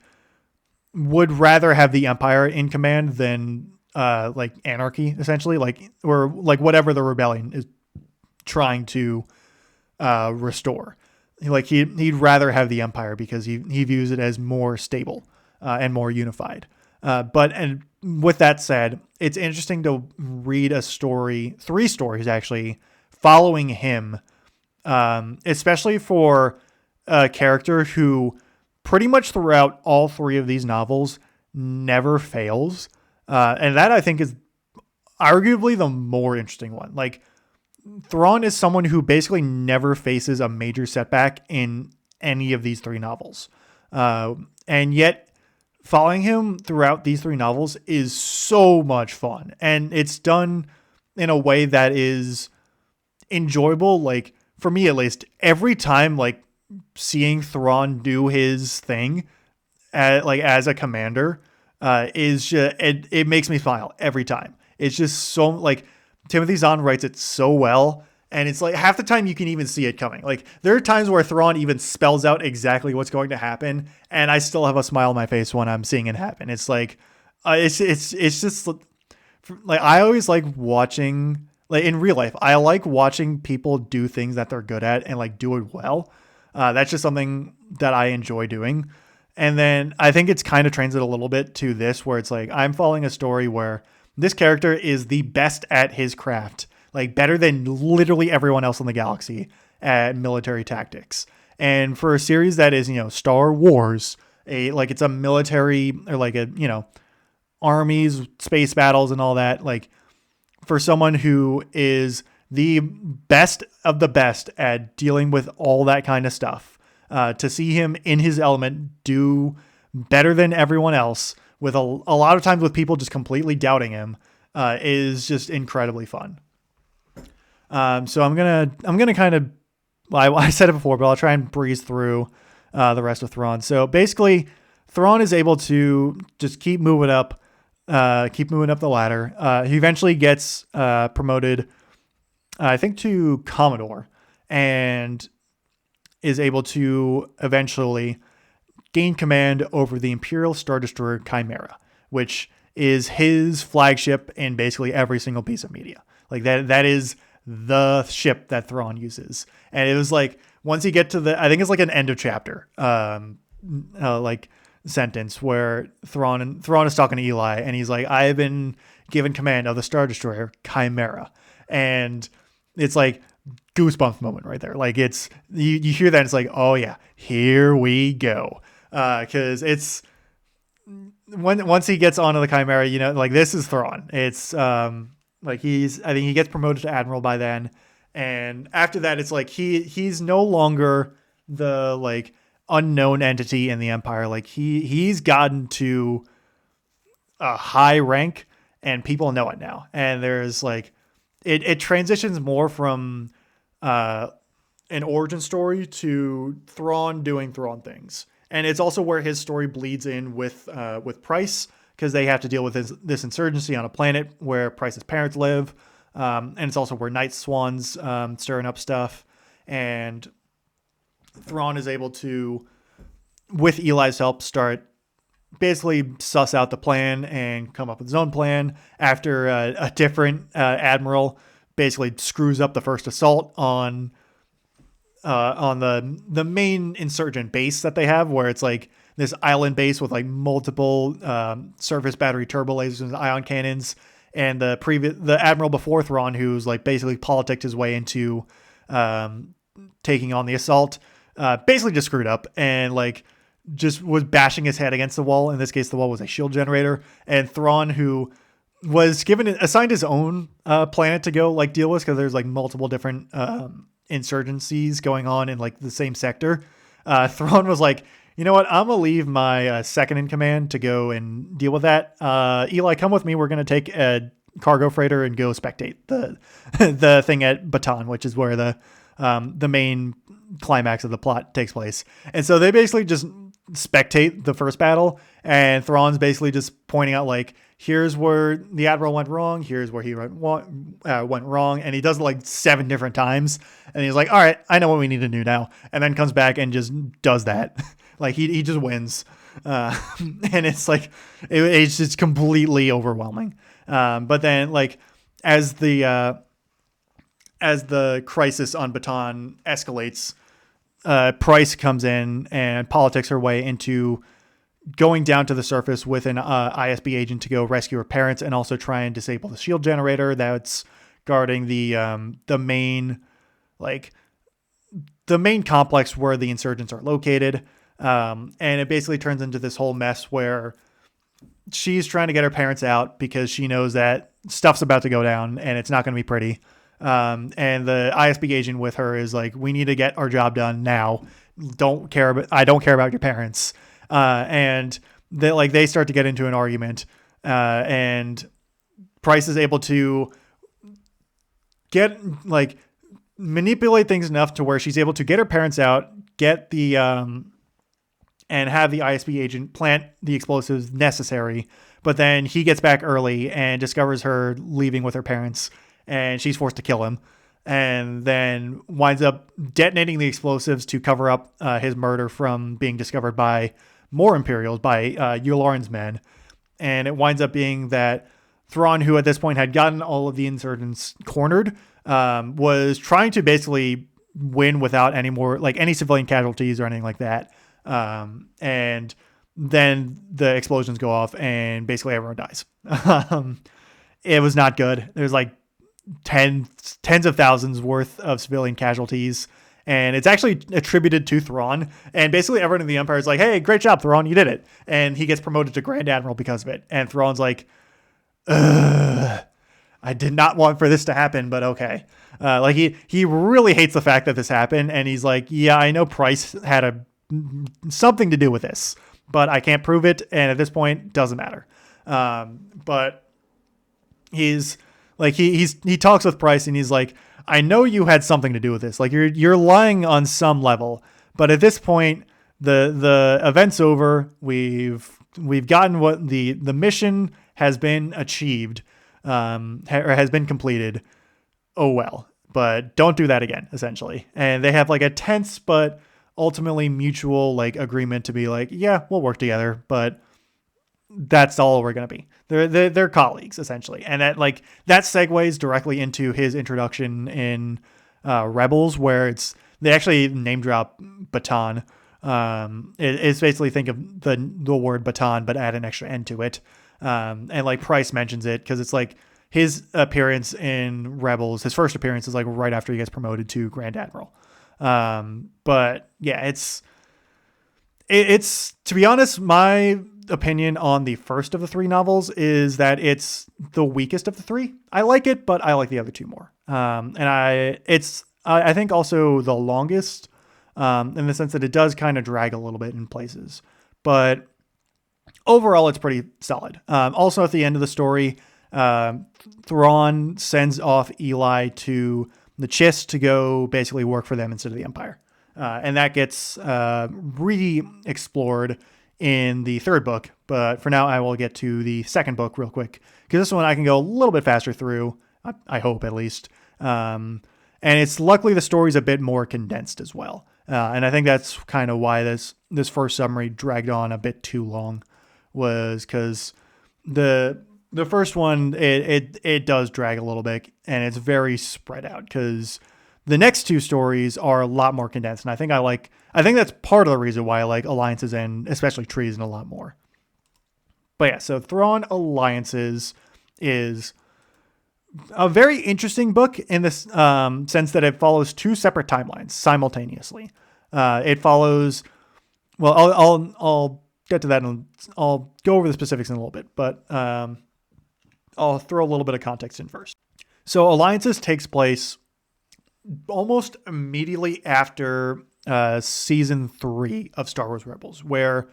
would rather have the Empire in command than like anarchy, essentially, like, or like whatever the rebellion is trying to restore. Like, he'd rather have the Empire because he views it as more stable and more unified. And with that said, it's interesting to read a story, 3 stories actually, following him especially for a character who pretty much throughout all three of these novels never fails. And that I think is arguably the more interesting one. Like, Thrawn is someone who basically never faces a major setback in any of these three novels. And yet, following him throughout these three novels is so much fun. And it's done in a way that is enjoyable. Like, for me at least, every time, like, seeing Thrawn do his thing, as a commander, is just, it makes me smile every time. It's just so, like, Timothy Zahn writes it so well, and it's like half the time you can even see it coming. Like, there are times where Thrawn even spells out exactly what's going to happen, and I still have a smile on my face when I'm seeing it happen. It's like, it's just like, I always like watching, like, in real life, I like watching people do things that they're good at and like do it well. That's just something that I enjoy doing. And then I think it's kind of translated a little bit to this, where it's like, I'm following a story where this character is the best at his craft, like better than literally everyone else in the galaxy at military tactics. And for a series that is, Star Wars, it's a military, or like a, armies, space battles and all that, like, for someone who is the best of the best at dealing with all that kind of stuff, to see him in his element do better than everyone else, with a lot of times with people just completely doubting him, is just incredibly fun. So I'm gonna kind of, I said it before, but I'll try and breeze through the rest of Thrawn. So basically, Thrawn is able to just keep moving up the ladder. He eventually gets promoted, I think, to Commodore, and is able to eventually gain command over the Imperial Star Destroyer Chimera, which is his flagship in basically every single piece of media. Like, that is the ship that Thrawn uses. And it was like, once you get to I think it's like an end of chapter, like sentence, where Thrawn is talking to Eli, and he's like, I have been given command of the Star Destroyer Chimera. And it's like goosebumps moment right there. Like, it's, you hear that, and it's like, oh yeah, here we go. Cause it's, once he gets onto the Chimera, like, this is Thrawn. It's, like, I think he gets promoted to Admiral by then. And after that, it's like, he's no longer the, like, unknown entity in the Empire. Like, he's gotten to a high rank, and people know it now. And there's like, it transitions more from, an origin story to Thrawn doing Thrawn things. And it's also where his story bleeds in with Price, because they have to deal with this insurgency on a planet where Price's parents live. And it's also where Night Swan's stirring up stuff. And Thrawn is able to, with Eli's help, start basically suss out the plan and come up with his own plan after a different admiral basically screws up the first assault on the main insurgent base that they have, where it's like this island base with like multiple surface battery turbo lasers and ion cannons. And the admiral before Thrawn, who's like basically politicked his way into taking on the assault, basically just screwed up and like just was bashing his head against the wall. In this case, the wall was a shield generator. And Thrawn, who was assigned his own planet to go like deal with, because there's like multiple different insurgencies going on in like the same sector. Thrawn was like, you know what? I'm gonna leave my second in command to go and deal with that. Eli, come with me. We're gonna take a cargo freighter and go spectate the thing at Bataan, which is where the main climax of the plot takes place. And so they basically just spectate the first battle, and Thrawn's basically just pointing out like, here's where the admiral went wrong, here's where he went wrong, and he does it like 7 different times, and he's like, all right, I know what we need to do now, and then comes back and just does that. Like, he just wins, and it's like, it's just completely overwhelming. But then, like, as the crisis on Bataan escalates, Price comes in and politics her way into going down to the surface with an ISB agent to go rescue her parents, and also try and disable the shield generator that's guarding the main, like, the main complex where the insurgents are located. And it basically turns into this whole mess where she's trying to get her parents out because she knows that stuff's about to go down and it's not going to be pretty. And the ISB agent with her is like, we need to get our job done now. I don't care about your parents. And they start to get into an argument. And Price is able to get manipulate things enough to where she's able to get her parents out, get the, and have the ISB agent plant the explosives necessary. But then he gets back early and discovers her leaving with her parents, and she's forced to kill him, and then winds up detonating the explosives to cover up his murder from being discovered by more Imperials, by Yularen's men. And it winds up being that Thrawn, who at this point had gotten all of the insurgents cornered, was trying to basically win without any civilian casualties or anything like that. And then the explosions go off and basically everyone dies. It was not good. There's tens of thousands worth of civilian casualties, and it's actually attributed to Thrawn. And basically everyone in the Empire is like, hey, great job, Thrawn, you did it. And he gets promoted to Grand Admiral because of it. And Thrawn's like, I did not want for this to happen, but okay. He really hates the fact that this happened. And he's like, yeah, I know Price had something to do with this, but I can't prove it. And at this point, doesn't matter. But he's like, he talks with Price and he's like, I know you had something to do with this. Like you're lying on some level, but at this point, the event's over. We've gotten what the mission has been achieved, or has been completed. Oh, well, but don't do that again, essentially. And they have a tense, but ultimately mutual agreement to be like, yeah, we'll work together, but that's all we're going to be. They're colleagues, essentially. And that segues directly into his introduction in Rebels, where they actually name drop baton. It's basically, think of the word baton, but add an extra N to it. And Price mentions it because it's his appearance in Rebels, his first appearance is right after he gets promoted to Grand Admiral. But yeah, it's to be honest, my opinion on the first of the three novels is that it's the weakest of the three. I like it, but I like the other two more. And I think also the longest, in the sense that it does kind of drag a little bit in places, but overall it's pretty solid. Also at the end of the story, Thrawn sends off Eli to the Chiss to go basically work for them instead of the Empire. And that gets re-explored in the third book. But for now, I will get to the second book real quick, because this one I can go a little bit faster through, I hope at least. And it's luckily the story's a bit more condensed as well. And I think that's kind of why this first summary dragged on a bit too long, was because the first one, it does drag a little bit, and it's very spread out, because the next two stories are a lot more condensed. And I think that's part of the reason why I like Alliances and especially Treason a lot more. But yeah, so Thrawn Alliances is a very interesting book in this sense that it follows two separate timelines simultaneously. It follows, well, I'll get to that and I'll go over the specifics in a little bit, but I'll throw a little bit of context in first. So Alliances takes place almost immediately after season 3 of Star Wars Rebels, where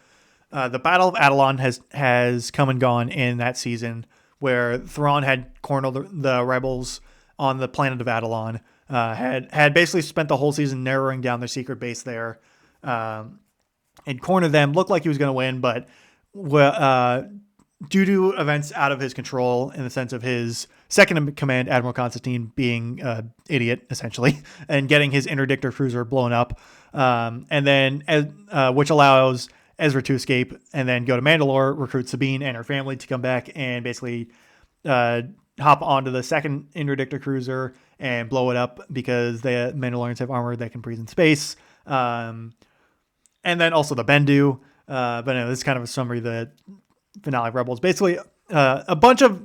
the Battle of Atollon has come and gone in that season, where Thrawn had cornered the rebels on the planet of Atollon, had basically spent the whole season narrowing down their secret base there, and cornered them. Looked like he was going to win, but due to events out of his control, in the sense of his second in command, Admiral Constantine, being an idiot, essentially, and getting his interdictor cruiser blown up, and then which allows Ezra to escape and then go to Mandalore, recruit Sabine and her family to come back and basically hop onto the second interdictor cruiser and blow it up, because the Mandalorians have armor that can breathe in space. And then also the Bendu. But no, this is kind of a summary of the finale of Rebels. Basically, a bunch of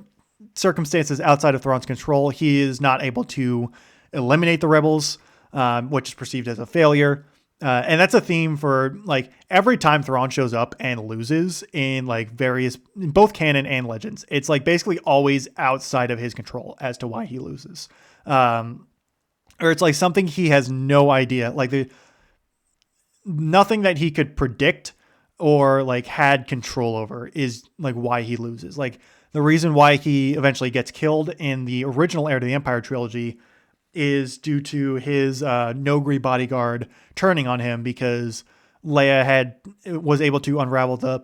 circumstances outside of Thrawn's control. He is not able to eliminate the rebels, which is perceived as a failure. And that's a theme for like every time Thrawn shows up and loses in like various, both canon and legends. It's like basically always outside of his control as to why he loses. Or it's like something he has no idea, like nothing that he could predict or like had control over is like why he loses. Like the reason why he eventually gets killed in the original Heir to the Empire trilogy is due to his Nogri bodyguard turning on him because Leia was able to unravel the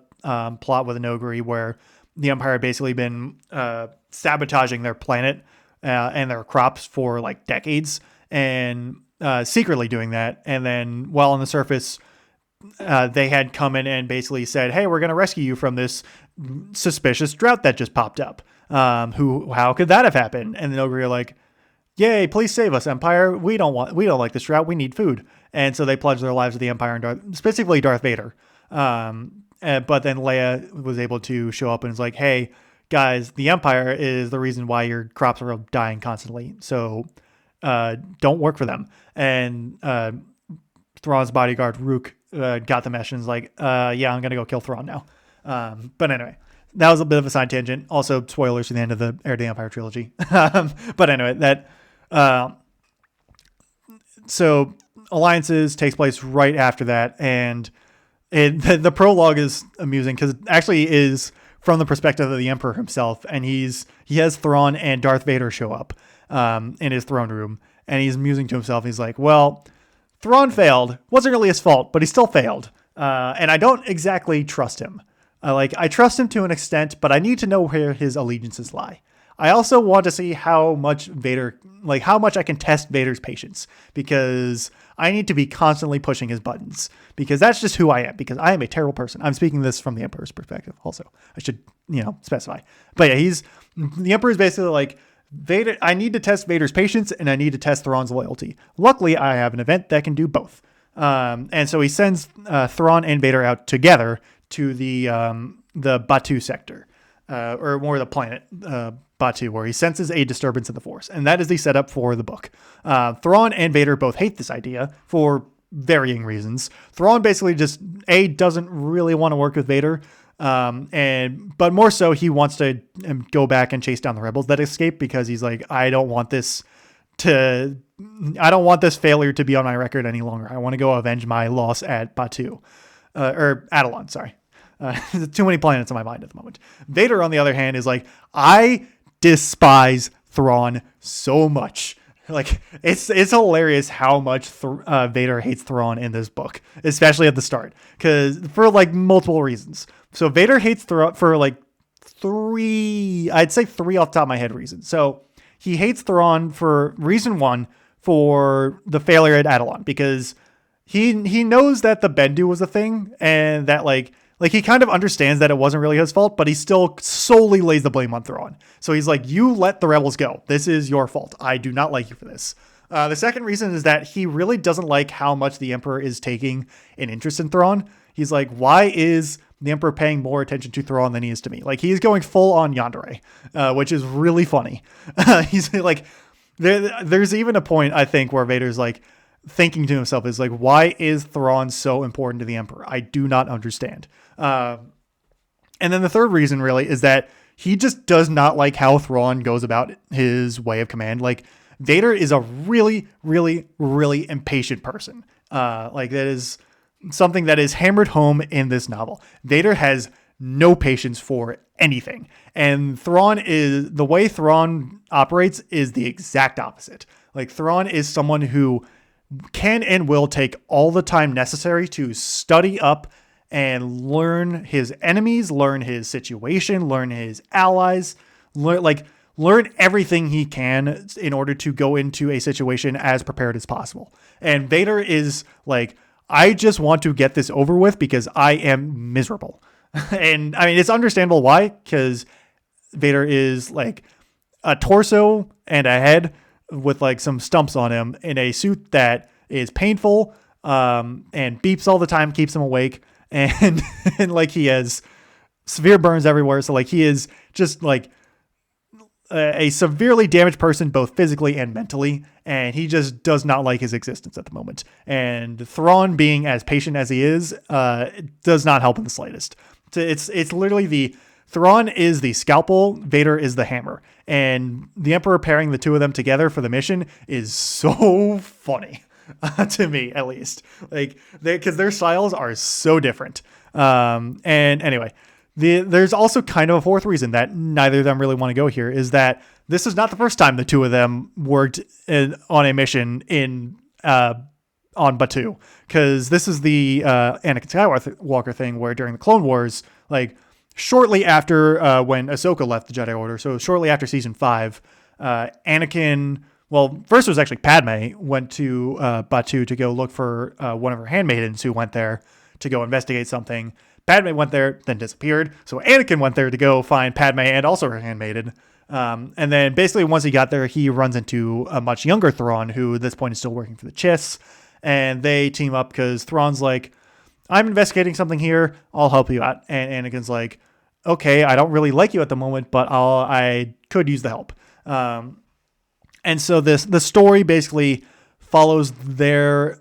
plot with a Nogri where the Empire had basically been sabotaging their planet and their crops for like decades and secretly doing that. And then while on the surface, they had come in and basically said, hey, we're going to rescue you from this suspicious drought that just popped up. How could that have happened? And the Nogri are like, yay, please save us, Empire. We don't like this drought. We need food. And so they pledged their lives to the Empire and specifically Darth Vader. But then Leia was able to show up and is like, hey, guys, the Empire is the reason why your crops are dying constantly. So don't work for them. And Thrawn's bodyguard, Rook, got the message and was like, yeah, I'm going to go kill Thrawn now. But anyway, that was a bit of a side tangent. Also, spoilers for the end of the Heir to the Empire trilogy. But anyway, so Alliances takes place right after that, and the prologue is amusing because it actually is from the perspective of the Emperor himself, and he has Thrawn and Darth Vader show up in his throne room, and he's musing to himself. He's like, well, Thrawn failed. Wasn't really his fault, but he still failed. And I don't exactly trust him. I trust him to an extent, but I need to know where his allegiances lie. I also want to see how much I can test Vader's patience, because I need to be constantly pushing his buttons, because that's just who I am, because I am a terrible person. I'm speaking this from the Emperor's perspective also. I should, specify. But yeah, the Emperor is basically like, Vader, I need to test Vader's patience and I need to test Thrawn's loyalty. Luckily, I have an event that can do both. And so he sends Thrawn and Vader out together to the Batuu sector, or more the planet Batuu, where he senses a disturbance in the Force. And that is the setup for the book. Thrawn and Vader both hate this idea for varying reasons. Thrawn basically just, doesn't really want to work with Vader. But more so, he wants to go back and chase down the rebels that escape, because he's like, I don't want this failure to be on my record any longer. I want to go avenge my loss at Batuu, or Atollon. Sorry. Too many planets in my mind at the moment. Vader, on the other hand, is like, I despise Thrawn so much. Like, it's hilarious how much Vader hates Thrawn in this book, especially at the start, for multiple reasons. So Vader hates Thrawn for three off the top of my head reasons. So he hates Thrawn for reason one, for the failure at Atollon, because he knows that the Bendu was a thing, and that he kind of understands that it wasn't really his fault, but he still solely lays the blame on Thrawn. So he's like, you let the rebels go. This is your fault. I do not like you for this. The second reason is that he really doesn't like how much the Emperor is taking an interest in Thrawn. He's like, why is the Emperor paying more attention to Thrawn than he is to me? Like, he's going full on yandere, which is really funny. He's like, there's even a point, I think, where Vader's like thinking to himself, is like, why is Thrawn so important to the Emperor? I do not understand. And then the third reason really is that he just does not like how Thrawn goes about his way of command. Like, Vader is a really, really, really impatient person. That is something that is hammered home in this novel. Vader has no patience for anything. And the way Thrawn operates is the exact opposite. Like, Thrawn is someone who can and will take all the time necessary to study up and learn his enemies, learn his situation, learn his allies, learn everything he can in order to go into a situation as prepared as possible. And Vader is like, I just want to get this over with because I am miserable. And I mean, it's understandable why, because Vader is like a torso and a head with some stumps on him in a suit that is painful and beeps all the time, keeps him awake. And he has severe burns everywhere. So he is just a severely damaged person, both physically and mentally, and he just does not like his existence at the moment. And Thrawn, being as patient as he is, does not help in the slightest. It's literally Thrawn is the scalpel, Vader is the hammer, and the Emperor pairing the two of them together for the mission is so funny. To me, at least, because their styles are so different. And anyway, there's also kind of a fourth reason that neither of them really want to go here, is that this is not the first time the two of them worked on a mission on Batuu, because this is the Anakin Skywalker thing, where during the Clone Wars, shortly after when Ahsoka left the Jedi Order, so shortly after season 5, Anakin. Well, first it was actually Padme went to Batuu to go look for one of her handmaidens who went there to go investigate something. Padme went there, then disappeared. So Anakin went there to go find Padme and also her handmaiden. And then basically once he got there, he runs into a much younger Thrawn, who at this point is still working for the Chiss. And they team up because Thrawn's like, I'm investigating something here. I'll help you out. And Anakin's like, okay, I don't really like you at the moment, but I could use the help. And so the story basically follows their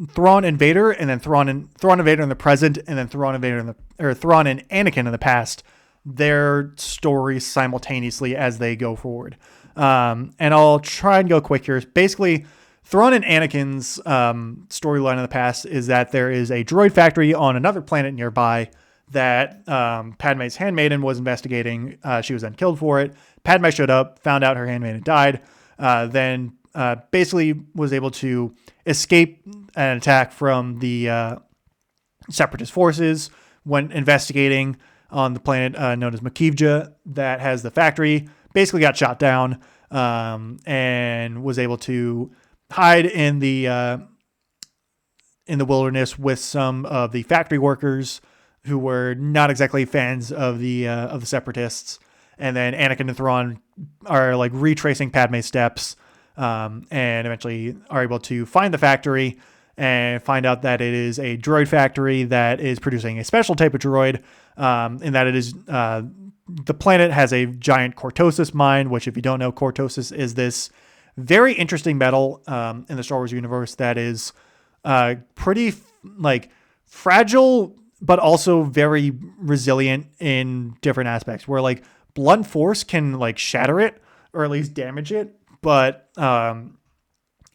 Thrawn and Vader, and then Thrawn and Vader in the present, and then Thrawn and Anakin in the past. Their stories simultaneously as they go forward. And I'll try and go quick here. Basically, Thrawn and Anakin's storyline in the past is that there is a droid factory on another planet nearby that Padme's handmaiden was investigating. She was then killed for it. Padme showed up, found out her handmaiden died. Then basically was able to escape an attack from the separatist forces when investigating on the planet known as Makivja that has the factory. Basically got shot down and was able to hide in the wilderness with some of the factory workers who were not exactly fans of the separatists. And then Anakin and Thrawn are retracing Padme's steps, and eventually are able to find the factory and find out that it is a droid factory that is producing a special type of droid, in that it is the planet has a giant cortosis mine, which, if you don't know, cortosis is this very interesting metal in the Star Wars universe that is pretty fragile, but also very resilient in different aspects, where blunt force can shatter it or at least damage it, but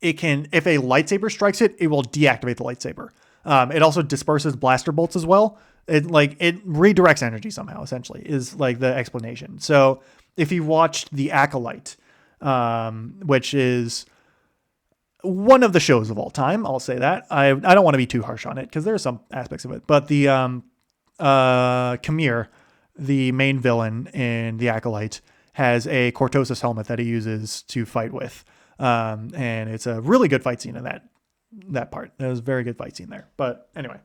it can, if a lightsaber strikes it, it will deactivate the lightsaber. It also disperses blaster bolts as well. It redirects energy somehow, essentially, is the explanation. So if you watched The Acolyte, which is one of the shows of all time, I'll say that. I don't want to be too harsh on it because there are some aspects of it, but the Khmer, the main villain in The Acolyte, has a cortosis helmet that he uses to fight with. And it's a really good fight scene in that part. There's a very good fight scene there. But anyway,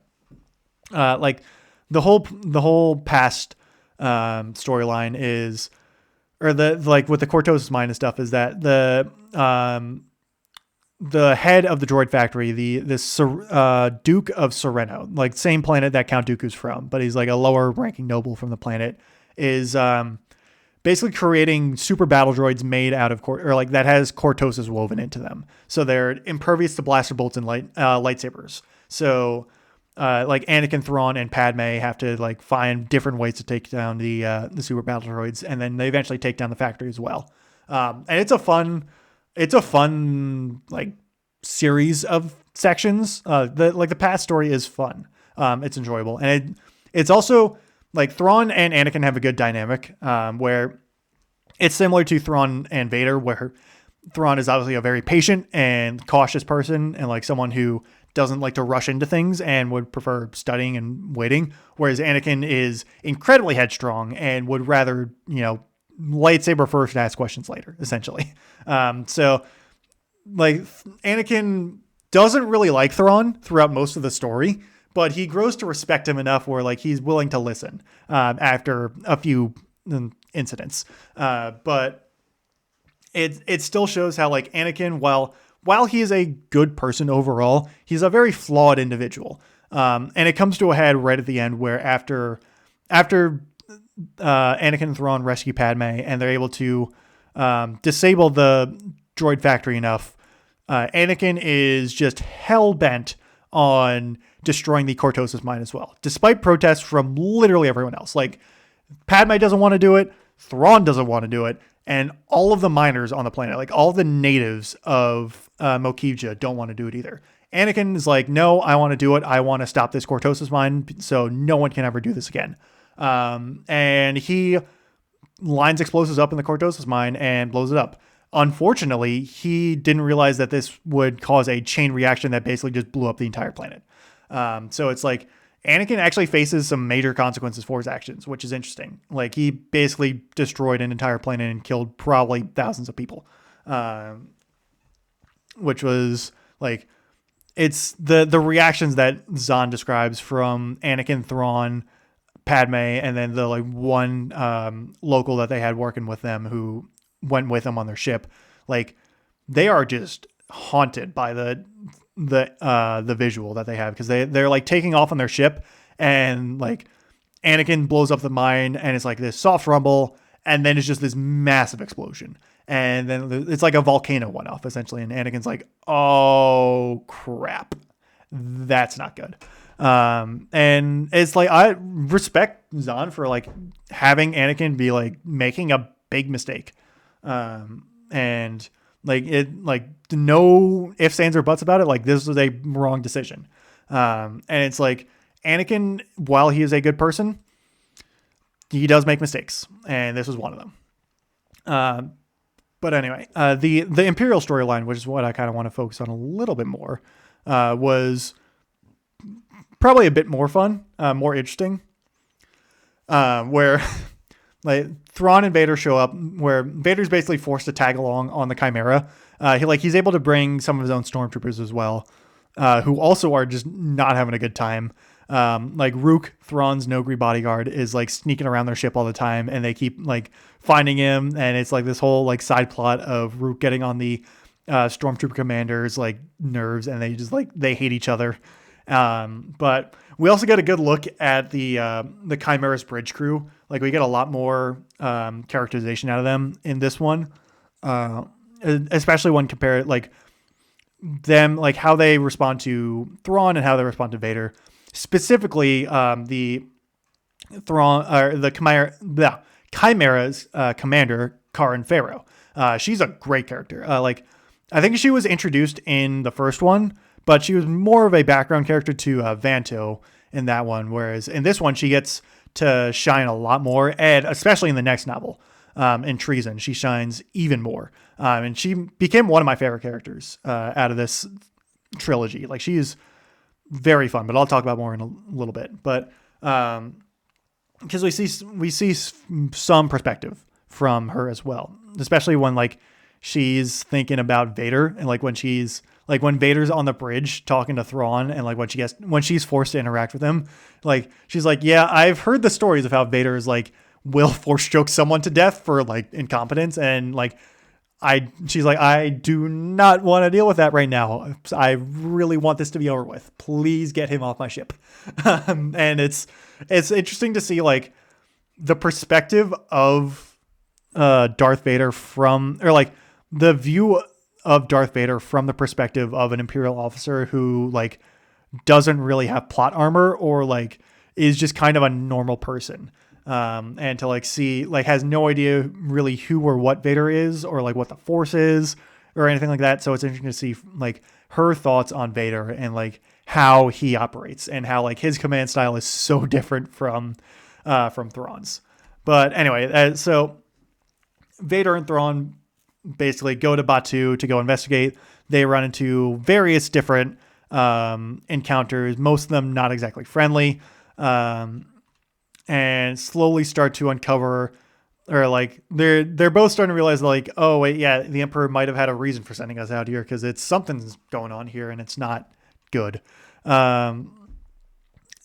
the whole past storyline is, or with the cortosis mine and stuff, is that the head of the droid factory, this Duke of Sereno, same planet that Count Dooku's from, but he's a lower ranking noble from the planet, is basically creating super battle droids made out of that has cortosis woven into them, so they're impervious to blaster bolts and lightsabers. So Anakin, Thrawn, and Padme have to find different ways to take down the super battle droids, and then they eventually take down the factory as well. And it's a fun series of sections. The past story is fun. It's enjoyable, and it's also Thrawn and Anakin have a good dynamic, where it's similar to Thrawn and Vader, where Thrawn is obviously a very patient and cautious person, and someone who doesn't like to rush into things and would prefer studying and waiting, whereas Anakin is incredibly headstrong and would rather lightsaber first, ask questions later, essentially. So Anakin doesn't really like Thrawn throughout most of the story, but he grows to respect him enough where he's willing to listen after a few incidents. But it still shows how Anakin, while he is a good person overall, he's a very flawed individual. And it comes to a head right at the end, where after Anakin and Thrawn rescue Padme and they're able to disable the droid factory enough, Anakin is just hell-bent on destroying the Cortosis mine as well, despite protests from literally everyone else. Like, Padme doesn't want to do it, Thrawn doesn't want to do it, and all of the miners on the planet, like all the natives of Mokivja, don't want to do it either. Anakin is like, no, I want to do it. I want to stop this Cortosis mine so no one can ever do this again. And he lines explosives up in the Cortosis mine and blows it up. Unfortunately, he didn't realize that this would cause a chain reaction that basically just blew up the entire planet. So it's like Anakin actually faces some major consequences for his actions, which is interesting. Like, he basically destroyed an entire planet and killed probably thousands of people. Which was like, it's the reactions that Zahn describes from Anakin, Thrawn, Padme, and then the like one local that they had working with them who went with them on their ship. Like, they are just haunted by the visual that they have, because they're like taking off on their ship, and like Anakin blows up the mine, and it's like this soft rumble, and then it's just this massive explosion, and then it's like a volcano went off essentially, and Anakin's like, oh crap, that's not good. And it's like, I respect Zahn for like having Anakin be like making a big mistake. And like, it, like, no ifs, ands, or buts about it. Like, this was a wrong decision. And it's like, Anakin, while he is a good person, he does make mistakes, and this was one of them. But anyway, the Imperial storyline, which is what I kind of want to focus on a little bit more, was probably a bit more fun, more interesting, where like Thrawn and Vader show up, where Vader's basically forced to tag along on the Chimera. He's able to bring some of his own stormtroopers as well, who also are just not having a good time. Like Rook, Thrawn's Nogri bodyguard, is like sneaking around their ship all the time, and they keep like finding him, and it's like this whole like side plot of Rook getting on the stormtrooper commander's like nerves, and they just like, they hate each other. But we also get a good look at the Chimera's bridge crew. Like, we get a lot more characterization out of them in this one, especially when compared, like, them, like how they respond to Thrawn and how they respond to Vader. Specifically, the Thrawn, or the Chimera's commander, Karin Farrow. She's a great character. Like, I think she was introduced in the first one, but she was more of a background character to Vanto in that one, whereas in this one she gets to shine a lot more, and especially in the next novel, in Treason, she shines even more. And she became one of my favorite characters out of this trilogy. Like, she's very fun, but I'll talk about more in a little bit. But because we see some perspective from her as well, especially when like she's thinking about Vader, and like when she's like, when Vader's on the bridge talking to Thrawn, and like when she's forced to interact with him, like she's like, yeah, I've heard the stories of how Vader is like will force choke someone to death for like incompetence, and like she's like, I do not want to deal with that right now. I really want this to be over with. Please get him off my ship. And it's interesting to see like the perspective of Darth Vader from, or like the view of Darth Vader from the perspective of an Imperial officer who like doesn't really have plot armor, or like is just kind of a normal person. And to like see, like, has no idea really who or what Vader is, or like what the Force is, or anything like that. So it's interesting to see like her thoughts on Vader, and like how he operates, and how like his command style is so different from Thrawn's. But anyway, so Vader and Thrawn basically go to Batuu to go investigate. They run into various different encounters, most of them not exactly friendly, and slowly start to uncover, or like they're both starting to realize like, oh wait, yeah, the Emperor might have had a reason for sending us out here, because it's something's going on here and it's not good.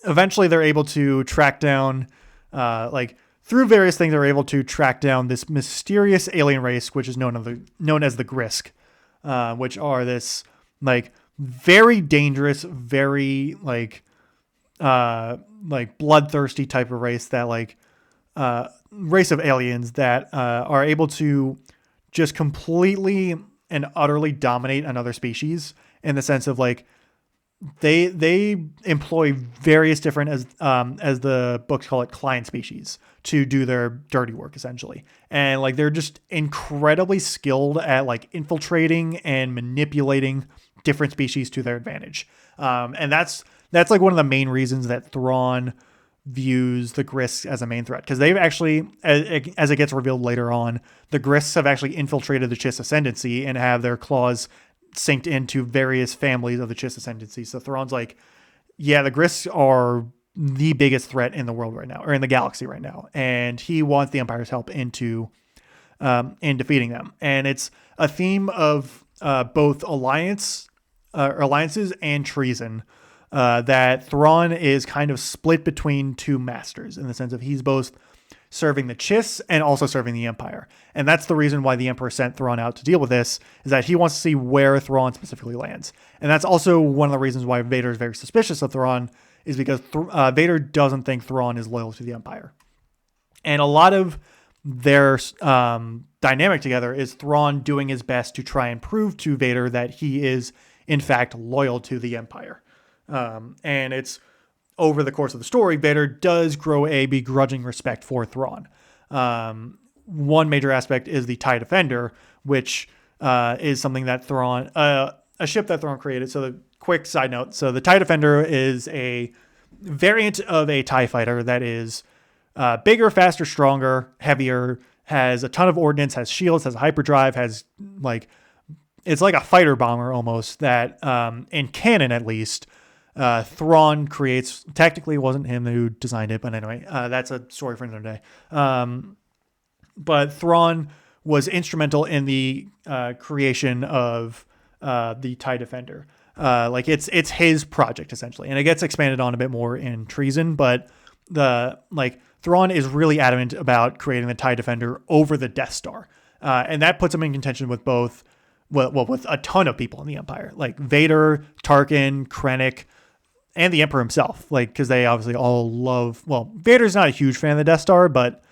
Eventually they're able to track down, like through various things, they're able to track down this mysterious alien race, which is known as the Grisk, which are this like very dangerous, very like bloodthirsty type of race, that like race of aliens that are able to just completely and utterly dominate another species in the sense of like they employ various different, as the books call it, client species to do their dirty work essentially. And like they're just incredibly skilled at like infiltrating and manipulating different species to their advantage. And that's like one of the main reasons that Thrawn views the Grisks as a main threat, because they've actually, as it gets revealed later on, the Grisks have actually infiltrated the Chiss Ascendancy and have their claws synced into various families of the Chiss Ascendancy. So Thrawn's like, yeah, the Grisks are the biggest threat in the world right now, or in the galaxy right now, and he wants the Empire's help in defeating them. And it's a theme of both alliances and treason. That Thrawn is kind of split between two masters in the sense of he's both serving the Chiss and also serving the Empire. And that's the reason why the Emperor sent Thrawn out to deal with this, is that he wants to see where Thrawn specifically lands. And that's also one of the reasons why Vader is very suspicious of Thrawn, is because Vader doesn't think Thrawn is loyal to the Empire. And a lot of their dynamic together is Thrawn doing his best to try and prove to Vader that he is, in fact, loyal to the Empire. And it's over the course of the story, Vader does grow a begrudging respect for Thrawn. One major aspect is the TIE Defender, which is something that Thrawn, a ship that Thrawn created. So the quick side note. So the TIE Defender is a variant of a TIE fighter that is bigger, faster, stronger, heavier, has a ton of ordnance, has shields, has a hyperdrive, has like, it's like a fighter bomber almost that, in canon at least, Thrawn creates. Technically, it wasn't him who designed it, but anyway, that's a story for another day. But Thrawn was instrumental in the creation of the TIE Defender. Like it's his project essentially, and it gets expanded on a bit more in Treason. But Thrawn is really adamant about creating the TIE Defender over the Death Star, and that puts him in contention with both. Well, with a ton of people in the Empire, like Vader, Tarkin, Krennic, and the Emperor himself, like, because they obviously all love. Well, Vader's not a huge fan of the Death Star, but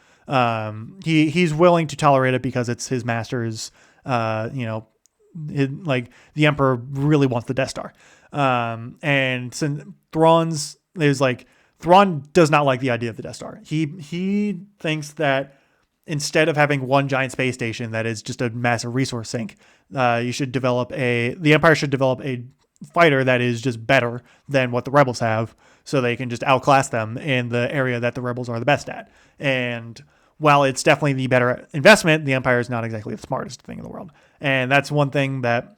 he's willing to tolerate it because it's his master's. The Emperor really wants the Death Star, and since Thrawn does not like the idea of the Death Star. He thinks that instead of having one giant space station that is just a massive resource sink, the Empire should develop a fighter that is just better than what the rebels have, so they can just outclass them in the area that the rebels are the best at. And while it's definitely the better investment, the Empire is not exactly the smartest thing in the world. And that's one thing that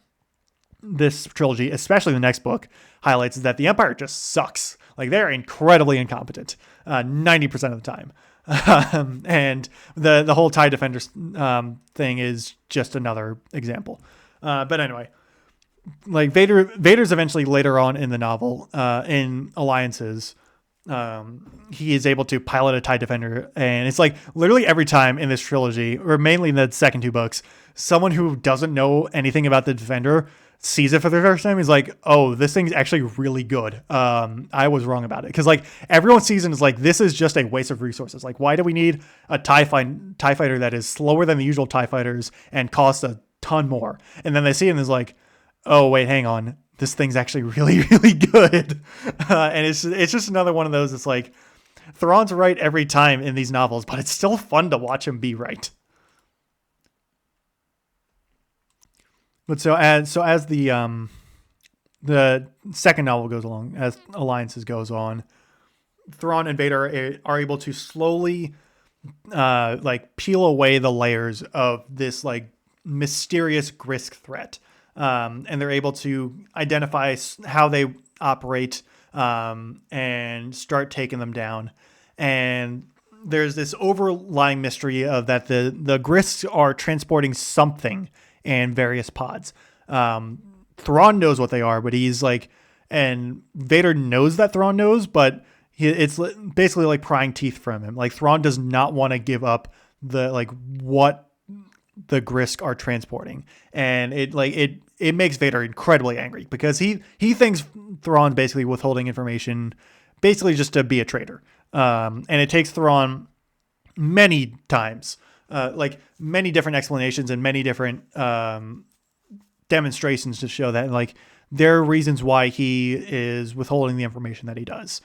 this trilogy, especially the next book, highlights, is that the Empire just sucks. Like, they're incredibly incompetent 90% of the time. And the whole TIE Defenders thing is just another example. But anyway, like Vader's eventually later on in the novel, in Alliances, he is able to pilot a TIE Defender, and it's like literally every time in this trilogy, or mainly in the second two books, someone who doesn't know anything about the Defender sees it for the first time. He's like, oh, this thing's actually really good. I was wrong about it. Because like everyone sees it is like, this is just a waste of resources. Like, why do we need a TIE fighter that is slower than the usual TIE fighters and costs a ton more? And then they see it and is like, oh, wait, hang on. This thing's actually really, really good. And it's just another one of those. It's like, Thrawn's right every time in these novels, but it's still fun to watch him be right. But so as the second novel goes along, as Alliances goes on, Thrawn and Vader are able to slowly peel away the layers of this like mysterious Grisk threat. And they're able to identify how they operate and start taking them down. And there's this overlying mystery of that the Grisks are transporting something in various pods. Thrawn knows what they are, but he's like, and Vader knows that Thrawn knows, but it's basically like prying teeth from him. Like, Thrawn does not want to give up what the Grisk are transporting. And it makes Vader incredibly angry because he thinks Thrawn's basically withholding information basically just to be a traitor. And it takes Thrawn many times like many different explanations and many different demonstrations to show that like there are reasons why he is withholding the information that he does.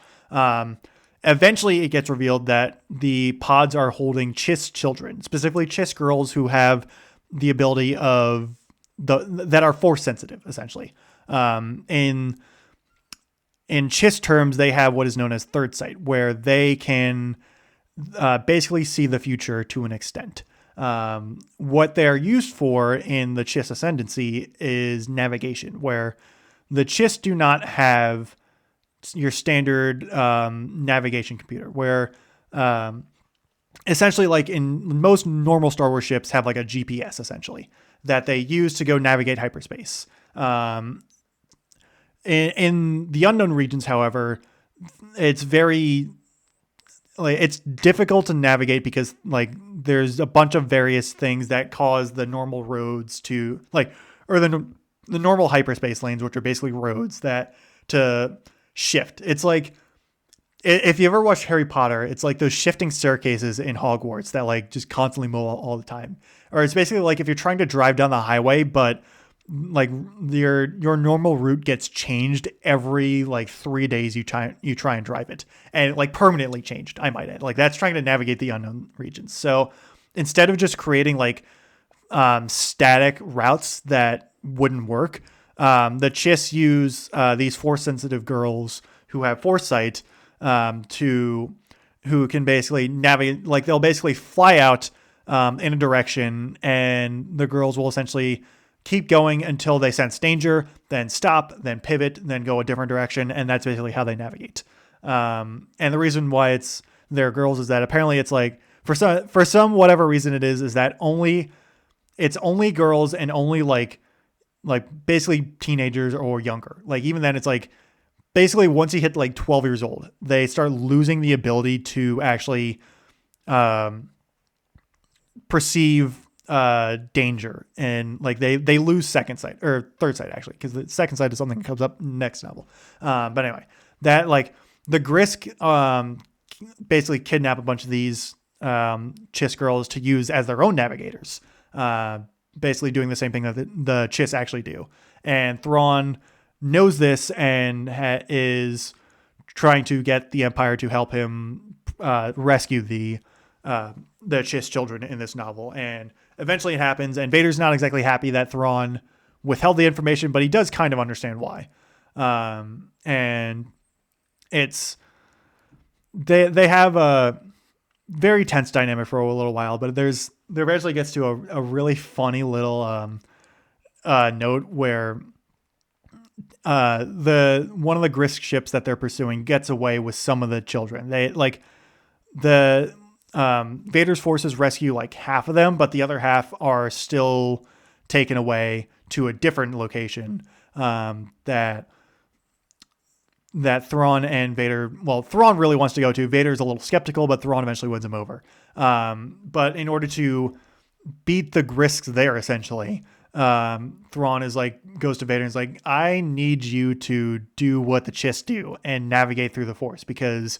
Eventually, it gets revealed that the pods are holding Chiss children, specifically Chiss girls who have the ability of that are force sensitive, essentially. In Chiss terms, they have what is known as third sight, where they can basically see the future to an extent. What they're used for in the Chiss ascendancy is navigation, where the Chiss do not have your standard navigation computer, where essentially like in most normal Star Wars ships have like a GPS essentially that they use to go navigate hyperspace. In the unknown regions, however, it's very like it's difficult to navigate because like there's a bunch of various things that cause the normal roads to like, or the normal hyperspace lanes, which are basically roads that to shift. It's like if you ever watched Harry Potter, it's like those shifting staircases in Hogwarts that like just constantly move all the time. Or it's basically like if you're trying to drive down the highway, but like your normal route gets changed every like 3 days you try and drive it, and like permanently changed, I might add. Like that's trying to navigate the unknown regions. So instead of just creating like static routes that wouldn't work, the Chiss use these force sensitive girls who have foresight who can basically navigate. Like they'll basically fly out in a direction, and the girls will essentially keep going until they sense danger, then stop, then pivot, then go a different direction, and that's basically how they navigate. And the reason why it's their girls is that apparently it's like for some whatever reason it is that it's only girls and only like basically teenagers or younger. Like even then it's like basically once you hit like 12 years old, they start losing the ability to actually perceive danger, and like they lose second sight or third sight actually, because the second sight is something that comes up next novel. But anyway, that like the Grisk basically kidnap a bunch of these Chiss girls to use as their own navigators, basically doing the same thing that the Chiss actually do. And Thrawn knows this and is trying to get the Empire to help him rescue the Chiss children in this novel. And eventually it happens, and Vader's not exactly happy that Thrawn withheld the information, but he does kind of understand why. And it's they have a very tense dynamic for a little while, but there eventually gets to a really funny little note where one of the Grisk ships that they're pursuing gets away with some of the children. They like Vader's forces rescue like half of them, but the other half are still taken away to a different location that Thrawn and Vader, well, Thrawn really wants to go to. Vader's a little skeptical, but Thrawn eventually wins him over. But in order to beat the Grisks there, essentially, Thrawn goes to Vader and is like, I need you to do what the Chiss do and navigate through the Force, because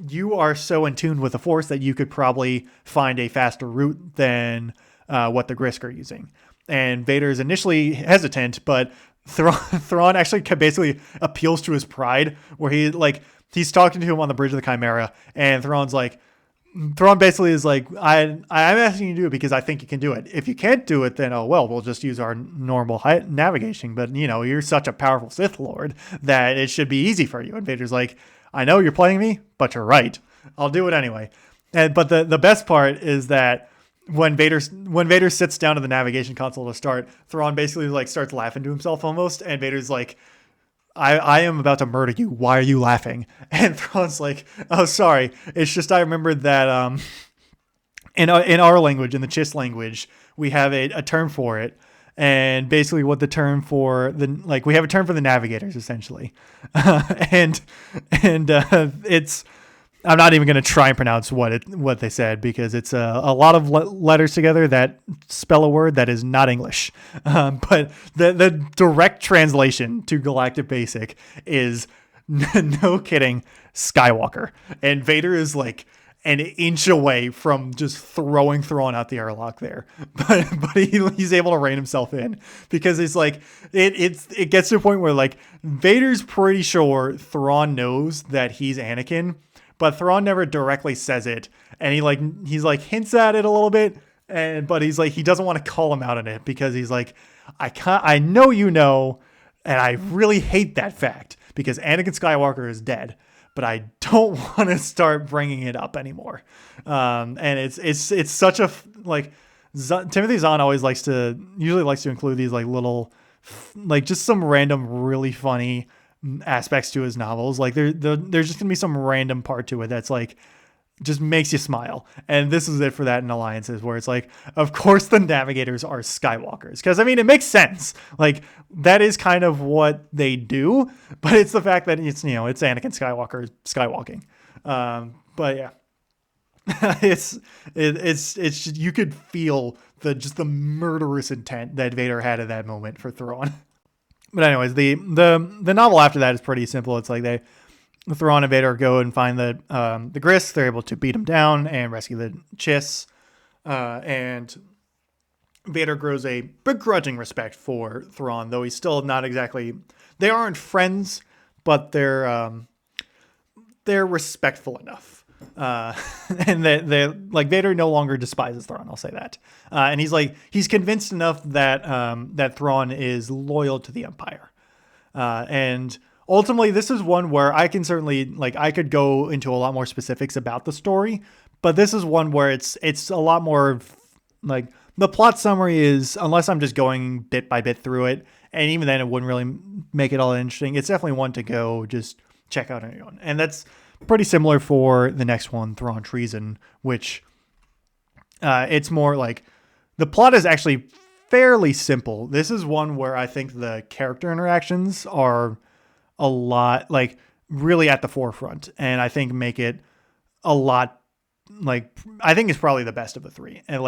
you are so in tune with the Force that you could probably find a faster route than what the Grisk are using. And Vader's initially hesitant, but Thrawn actually basically appeals to his pride, where he's talking to him on the bridge of the Chimera, and Thrawn basically is like, I'm asking you to do it because I think you can do it. If you can't do it, then, oh, well, we'll just use our normal navigation. But, you're such a powerful Sith Lord that it should be easy for you. And Vader's like, I know you're playing me, but you're right. I'll do it anyway. But the best part is that when Vader sits down to the navigation console to start, Thrawn basically starts laughing to himself almost. And Vader's like, I am about to murder you. Why are you laughing? And Thrawn's like, oh, sorry. It's just I remembered that in our language, in the Chiss language, we have a term for it. And basically what the term for we have a term for the navigators, essentially. And it's, I'm not even going to try and pronounce what they said, because it's a lot of letters together that spell a word that is not English. But the direct translation to Galactic Basic is, no kidding, Skywalker. And Vader is like an inch away from just throwing Thrawn out the airlock there, but he's able to rein himself in because it's like it gets to a point where like Vader's pretty sure Thrawn knows that he's Anakin, but Thrawn never directly says it, and he's like hints at it a little bit, but he's like he doesn't want to call him out on it because he's like I know you know, and I really hate that fact because Anakin Skywalker is dead. But I don't want to start bringing it up anymore. And it's such a like Timothy Zahn usually likes to include these like little like just some random really funny aspects to his novels. Like there's just gonna be some random part to it that's like just makes you smile. And this is it for that in Alliances, where it's like, of course the navigators are Skywalkers. Because, I mean, it makes sense. Like, that is kind of what they do. But it's the fact that it's Anakin Skywalker skywalking. But yeah. it's just, you could feel the murderous intent that Vader had at that moment for Thrawn. But anyways, the novel after that is pretty simple. It's like Thrawn and Vader go and find the Grist. They're able to beat him down and rescue the Chiss. And Vader grows a begrudging respect for Thrawn, though he's still not exactly. They aren't friends, but they're respectful enough. And they like Vader no longer despises Thrawn. I'll say that. And he's convinced enough that Thrawn is loyal to the Empire. And ultimately, this is one where I can certainly I could go into a lot more specifics about the story, but this is one where it's a lot more like the plot summary is, unless I'm just going bit by bit through it, and even then it wouldn't really make it all interesting. It's definitely one to go just check out on your own. And that's pretty similar for the next one, Thrawn Treason, which it's more like the plot is actually fairly simple. This is one where I think the character interactions are a lot like really at the forefront, and I think make it a lot I think it's probably the best of the three. And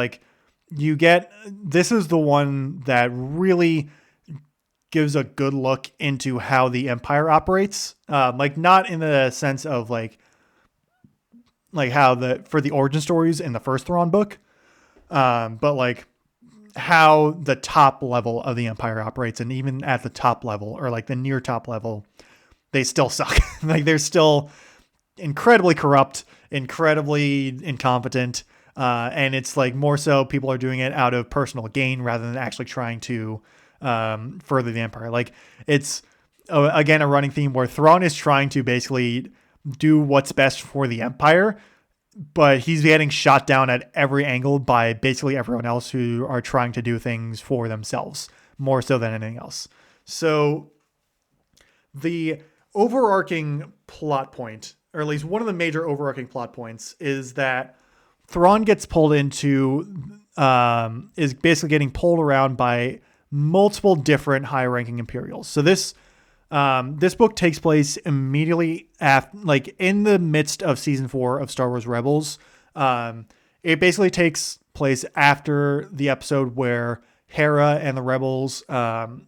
this is the one that really gives a good look into how the Empire operates. Not in the sense of like how for the origin stories in the first Thrawn book, but like how the top level of the Empire operates. And even at the top level, or like the near top level, they still suck. They're still incredibly corrupt, incredibly incompetent. And it's like more so people are doing it out of personal gain rather than actually trying to further the Empire. Like it's again a running theme where Thrawn is trying to basically do what's best for the Empire, but he's getting shot down at every angle by basically everyone else who are trying to do things for themselves more so than anything else. So the overarching plot point, or at least one of the major overarching plot points, is that Thrawn gets pulled into, is basically getting pulled around by multiple different high-ranking Imperials. So this book takes place immediately after, in the midst of season 4 of Star Wars Rebels. It basically takes place after the episode where Hera and the Rebels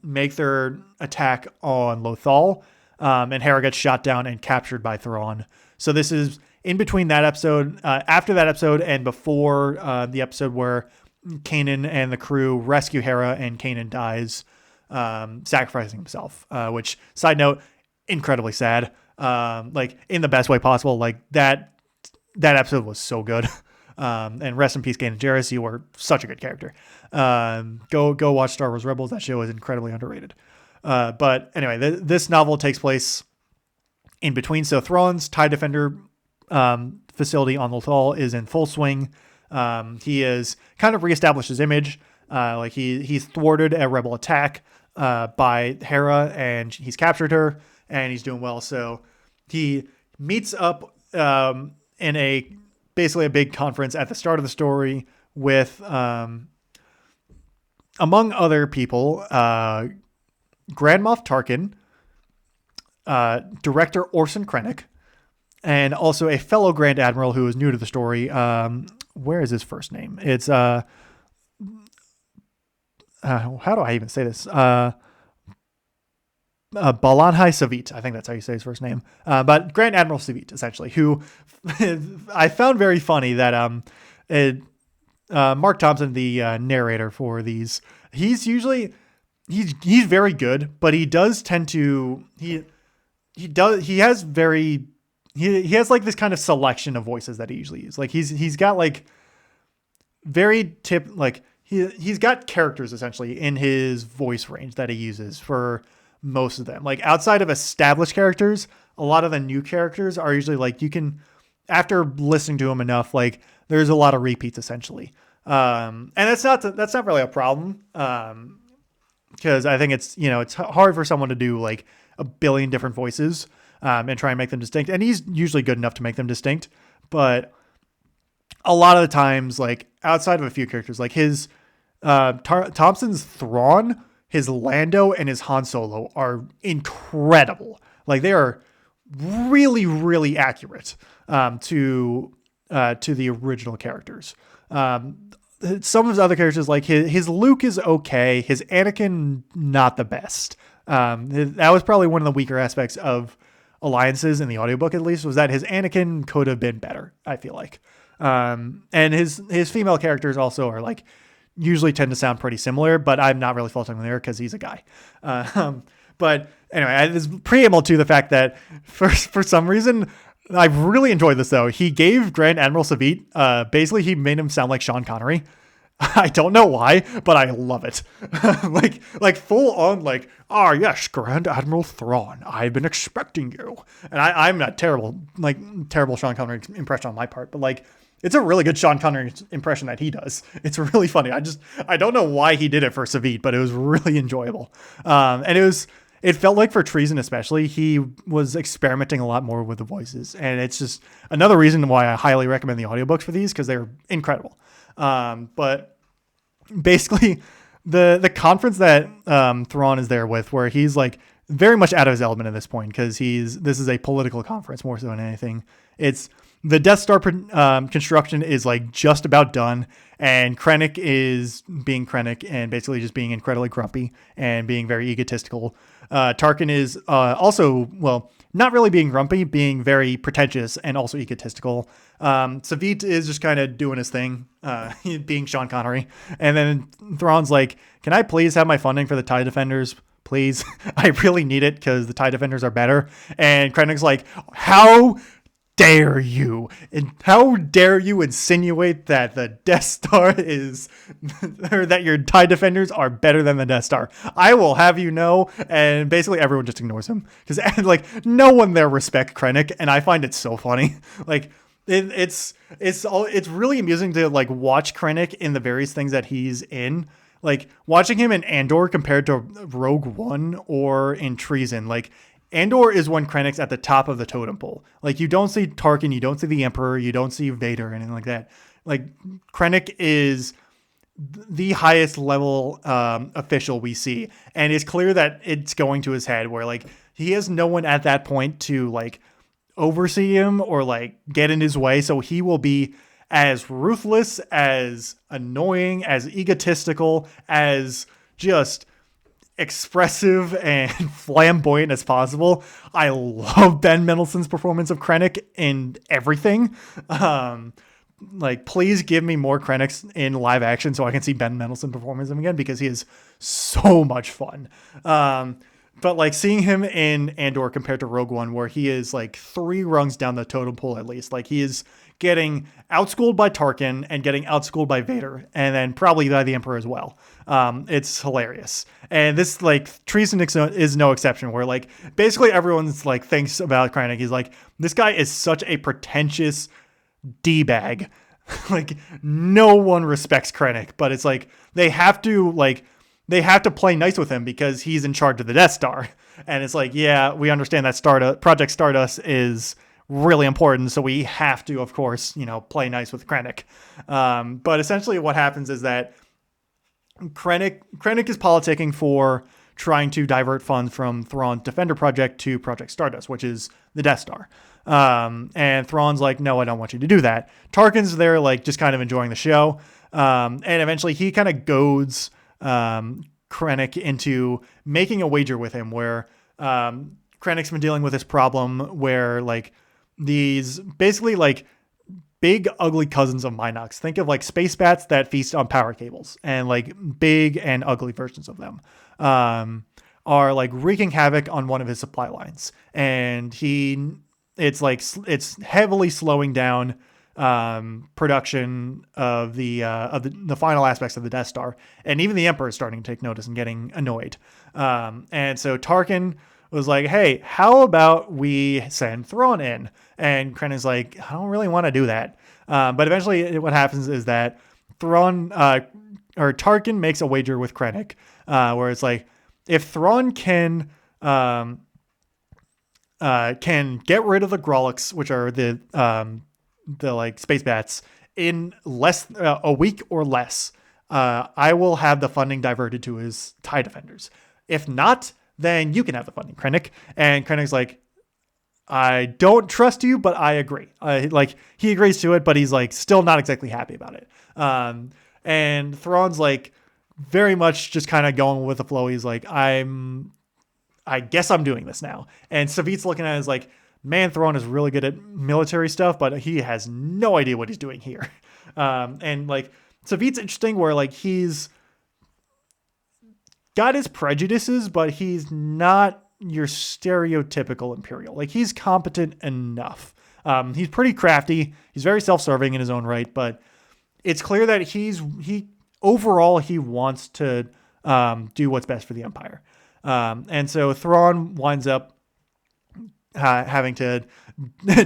make their attack on Lothal, and Hera gets shot down and captured by Thrawn. So this is in between that episode, after that episode, and before the episode where Kanan and the crew rescue Hera and Kanan dies, sacrificing himself, which, side note, incredibly sad, in the best way possible. That episode was so good. And rest in peace, Kanan Jarrus. You were such a good character. Go watch Star Wars Rebels. That show is incredibly underrated. But anyway, this novel takes place in between. So Thrawn's TIE Defender facility on Lothal is in full swing. He has kind of reestablished his image. He's thwarted a rebel attack by Hera, and he's captured her, and he's doing well. So he meets up in basically a big conference at the start of the story with, among other people, Grand Moff Tarkin, director Orson Krennic, and also a fellow Grand Admiral who is new to the story. Where is his first name? It's how do I even say this? Balanhai Savit. I think that's how you say his first name. But Grand Admiral Savit, essentially, who I found very funny that Mark Thompson, the narrator for these, he's usually he's very good, but he does tend to he has like this kind of selection of voices that he usually uses. Like he's got like very he's got characters essentially in his voice range that he uses for most of them. Like outside of established characters, a lot of the new characters are usually like you can, after listening to them enough, like there's a lot of repeats essentially. And that's not really a problem. Cause I think it's hard for someone to do like a billion different voices, and try and make them distinct. And he's usually good enough to make them distinct, but a lot of the times, like outside of a few characters, like his, Thompson's Thrawn, his Lando, and his Han Solo are incredible. Like they are really, really accurate, to the original characters. Some of his other characters, like his Luke is okay. His Anakin, not the best. That was probably one of the weaker aspects of Alliances in the audiobook, at least, was that his Anakin could have been better, I feel like. And his female characters also are like, usually tend to sound pretty similar, but I'm not really faulting him there because he's a guy. But anyway, this preamble to the fact that for some reason, I really enjoyed this though. He gave Grand Admiral Savit, basically he made him sound like Sean Connery. I don't know why, but I love it. like full on, like, yes, Grand Admiral Thrawn, I've been expecting you. And I'm not terrible Sean Connery impression on my part, but like, it's a really good Sean Connery impression that he does. It's really funny. I don't know why he did it for Savit, but it was really enjoyable. And it felt like for Treason especially, he was experimenting a lot more with the voices. And it's just another reason why I highly recommend the audiobooks for these, because they're incredible. But basically the conference that Thrawn is there with, where he's like very much out of his element at this point, because this is a political conference more so than anything. It's the Death Star construction is like just about done, and Krennic is being Krennic and basically just being incredibly grumpy and being very egotistical. Tarkin is also, well, not really being grumpy, being very pretentious and also egotistical. Savit is just kind of doing his thing, being Sean Connery. And then Thrawn's like, can I please have my funding for the TIE Defenders? Please. I really need it because the TIE Defenders are better. And Krennic's like, how dare you? And how dare you insinuate that the Death Star is, or that your TIE Defenders are better than the Death Star? I will have you know. And basically everyone just ignores him because like no one there respects Krennic, and I find it so funny. Like it's really amusing to like watch Krennic in the various things that he's in. Like watching him in Andor compared to Rogue One or in Treason, like Andor is when Krennic's at the top of the totem pole. Like you don't see Tarkin, you don't see the Emperor, you don't see Vader or anything like that. Like Krennic is the highest level official we see, and it's clear that it's going to his head where like he has no one at that point to like oversee him or like get in his way. So he will be as ruthless, as annoying, as egotistical, as just expressive and flamboyant as possible. I love Ben Mendelsohn's performance of Krennic in everything. Like, please give me more Krennics in live action so I can see Ben Mendelsohn performing them again, because he is so much fun. But like seeing him in Andor compared to Rogue One, where he is like 3 rungs down the totem pole at least, like he is getting outschooled by Tarkin and getting outschooled by Vader, and then probably by the Emperor as well. It's hilarious. And this like Treason is no exception, where like basically everyone's like thinks about Krennic. He's like, this guy is such a pretentious D-bag. Like no one respects Krennic, but it's like they have to play nice with him because he's in charge of the Death Star. And it's like, yeah, we understand that Project Stardust is really important, so we have to, of course, play nice with Krennic. But essentially what happens is that Krennic is politicking for trying to divert funds from Thrawn's Defender Project to Project Stardust, which is the Death Star. And Thrawn's like, no, I don't want you to do that. Tarkin's there, like, just kind of enjoying the show. And eventually he kind of goads Krennic into making a wager with him where Krennic's been dealing with this problem where like these basically like big ugly cousins of Minox. Think of like space bats that feast on power cables, and like big and ugly versions of them are like wreaking havoc on one of his supply lines, and it's heavily slowing down production of the final aspects of the Death Star, and even the Emperor is starting to take notice and getting annoyed. And so Tarkin was like, "Hey, how about we send Thrawn in?" And Krennic's like, "I don't really want to do that." But eventually, what happens is that Tarkin makes a wager with Krennic, where it's like, if Thrawn can get rid of the Grolix, which are the like space bats, in less a week or less, I will have the funding diverted to his TIE defenders. If not, then you can have the funding, Krennic. And Krennic's like, I don't trust you, but I agree. Like he agrees to it, but he's like still not exactly happy about it. And Thrawn's like very much just kind of going with the flow. He's like, I guess I'm doing this now. And Savit's looking at it as like, man, Thrawn is really good at military stuff, but he has no idea what he's doing here. And like Savit's interesting where like he's got his prejudices, but he's not your stereotypical Imperial. Like he's competent enough. He's pretty crafty. He's very self-serving in his own right, but it's clear that he overall wants to do what's best for the Empire. And so Thrawn winds up having to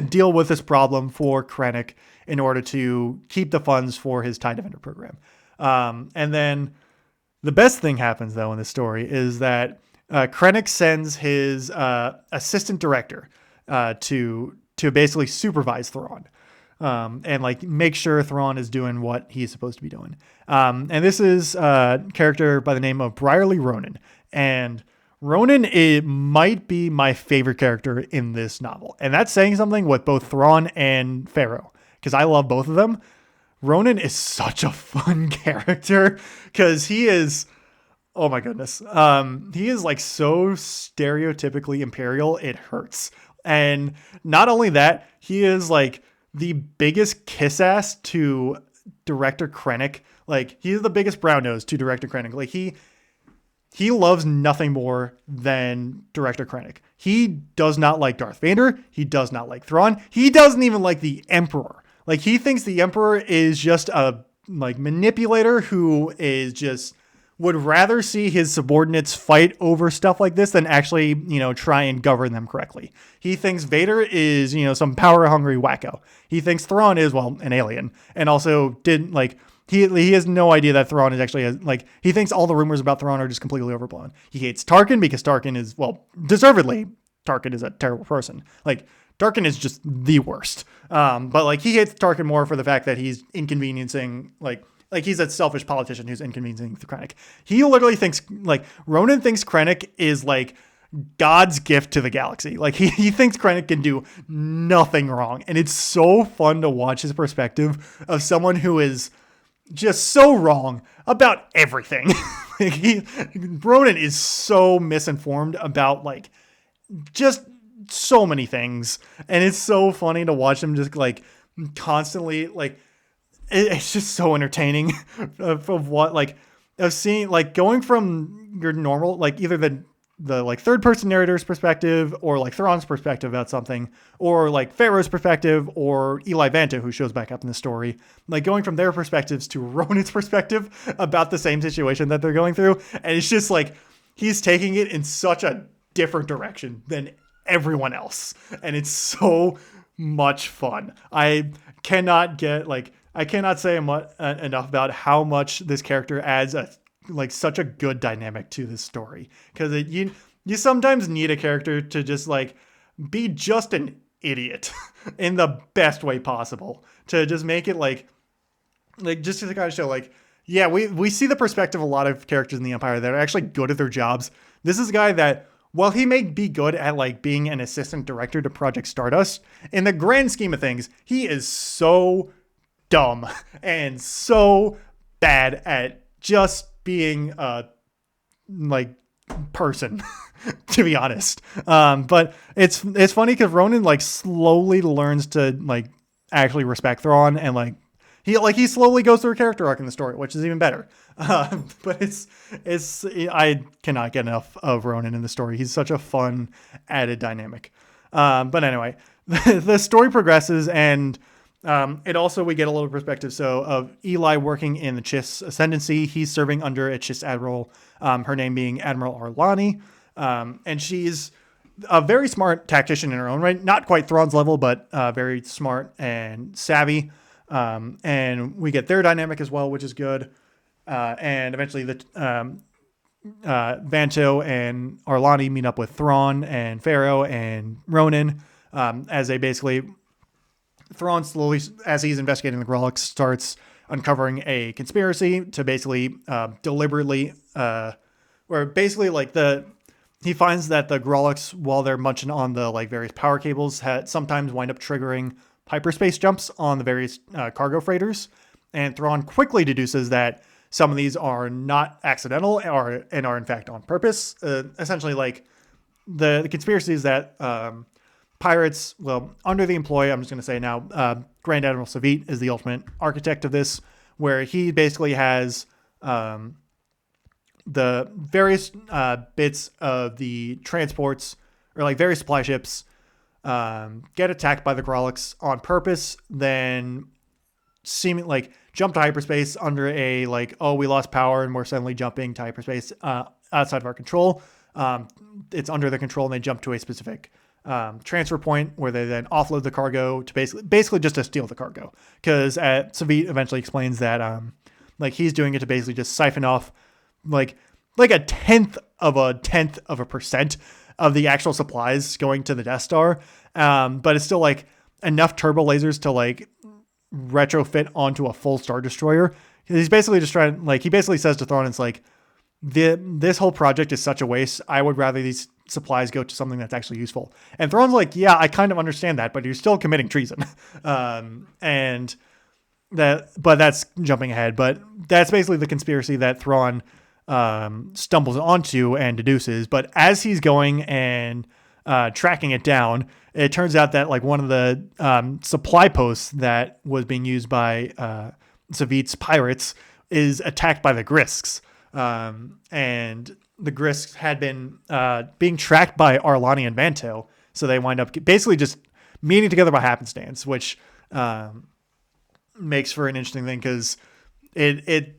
deal with this problem for Krennic in order to keep the funds for his TIE Defender program. And then the best thing happens, though, in this story is that Krennic sends his assistant director to basically supervise Thrawn and like make sure Thrawn is doing what he's supposed to be doing. And this is a character by the name of Briarly Ronan. And Ronan, it might be my favorite character in this novel. And that's saying something with both Thrawn and Pharaoh, because I love both of them. Ronan is such a fun character because he is, oh my goodness. He is like so stereotypically Imperial, it hurts. And not only that, he is like the biggest kiss ass to Director Krennic. Like he's the biggest brown nose to Director Krennic. Like he loves nothing more than Director Krennic. He does not like Darth Vader. He does not like Thrawn. He doesn't even like the Emperor. Like he thinks the Emperor is just a like manipulator who is just would rather see his subordinates fight over stuff like this than actually, try and govern them correctly. He thinks Vader is, some power hungry wacko. He thinks Thrawn is, well, an alien, and also didn't like. He has no idea that Thrawn is actually he thinks all the rumors about Thrawn are just completely overblown. He hates Tarkin because Tarkin is, well, deservedly, Tarkin is a terrible person. Like Tarkin is just the worst. But like he hates Tarkin more for the fact that he's inconveniencing like he's a selfish politician who's inconveniencing Krennic. He literally thinks like Ronan thinks Krennic is like God's gift to the galaxy. Like he thinks Krennic can do nothing wrong. And it's so fun to watch his perspective of someone who is just so wrong about everything. Ronan is so misinformed about like just so many things, and it's so funny to watch him just like constantly like it's just so entertaining of what like of seeing like going from your normal like either the like third person narrator's perspective or like Thrawn's perspective about something or like Pharaoh's perspective or Eli Vanta who shows back up in the story, like going from their perspectives to Ronan's perspective about the same situation that they're going through. And it's just like, he's taking it in such a different direction than everyone else. And it's so much fun. I cannot say enough about how much this character adds such a good dynamic to this story, because you sometimes need a character to just like be just an idiot in the best way possible to just make it like just to kind of show like, yeah, we see the perspective of a lot of characters in the Empire that are actually good at their jobs. This is a guy that, while he may be good at like being an assistant director to Project Stardust, in the grand scheme of things, he is so dumb and so bad at just being person, to be honest. But it's funny because Ronan like slowly learns to like actually respect Thrawn, and like he slowly goes through a character arc in the story, which is even better. But it's I cannot get enough of Ronan in the story. He's such a fun added dynamic. But anyway, the story progresses, and it also, we get a little perspective of Eli working in the Chiss Ascendancy. He's serving under a Chiss admiral, her name being Admiral Arlani, and she's a very smart tactician in her own right. Not quite Thrawn's level, but very smart and savvy. And we get their dynamic as well, which is good. And eventually Vanto and Arlani meet up with Thrawn and Pharaoh and Ronan, as they basically, Thrawn slowly, as he's investigating the Grolix, starts uncovering a conspiracy to basically deliberately, where basically like he finds that the Grolix, while they're munching on the like various power cables, sometimes wind up triggering hyperspace jumps on the various cargo freighters, and Thrawn quickly deduces that some of these are not accidental and are in fact on purpose. Essentially, like the conspiracy is that pirates, well, under the employ, I'm just going to say now, Grand Admiral Savit is the ultimate architect of this, where he basically has the various bits of the transports, or like various supply ships, get attacked by the Grolix on purpose, then seeming like jump to hyperspace under a like, oh, we lost power and we're suddenly jumping to hyperspace outside of our control. It's under their control, and they jump to a specific transfer point where they then offload the cargo to basically just to steal the cargo. Because Savit eventually explains that like he's doing it to basically just siphon off like a tenth of a percent of the actual supplies going to the Death Star. But it's still like enough turbo lasers to like retrofit onto a full Star Destroyer. He's basically just trying, like, he basically says to Thrawn, it's like, this whole project is such a waste. I would rather these supplies go to something that's actually useful. And Thrawn's like, yeah, I kind of understand that, but you're still committing treason. But that's jumping ahead. But that's basically the conspiracy that Thrawn stumbles onto and deduces. But as he's going and tracking it down, it turns out that like one of the supply posts that was being used by Savit's pirates is attacked by the Grisks. And the Grisks had been being tracked by Arlani and Vanto. So they wind up basically just meeting together by happenstance, which makes for an interesting thing, because the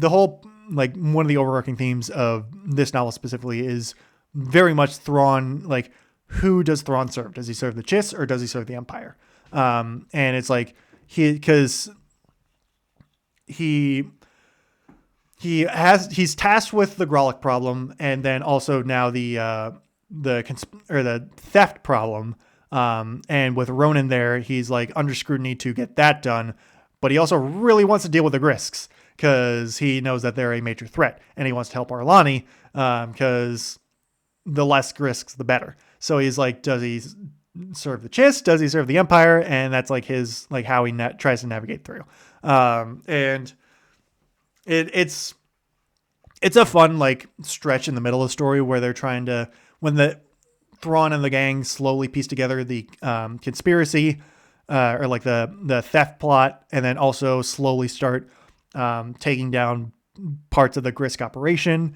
whole, like, one of the overarching themes of this novel specifically is very much Thrawn, like, who does Thrawn serve? Does he serve the Chiss or does he serve the Empire? And it's like he's tasked with the Grolix problem, and then also now the theft problem. And with Ronan there, he's like under scrutiny to get that done, but he also really wants to deal with the Grisks because he knows that they're a major threat, and he wants to help Arlani because the less Grisks, the better. So he's like, does he serve the Chiss? Does he serve the Empire? And that's like his, like, how he tries to navigate through. And it's a fun, like, stretch in the middle of the story where they're trying to, when the Thrawn and the gang slowly piece together the conspiracy, or like the theft plot, and then also slowly start taking down parts of the Grisk operation.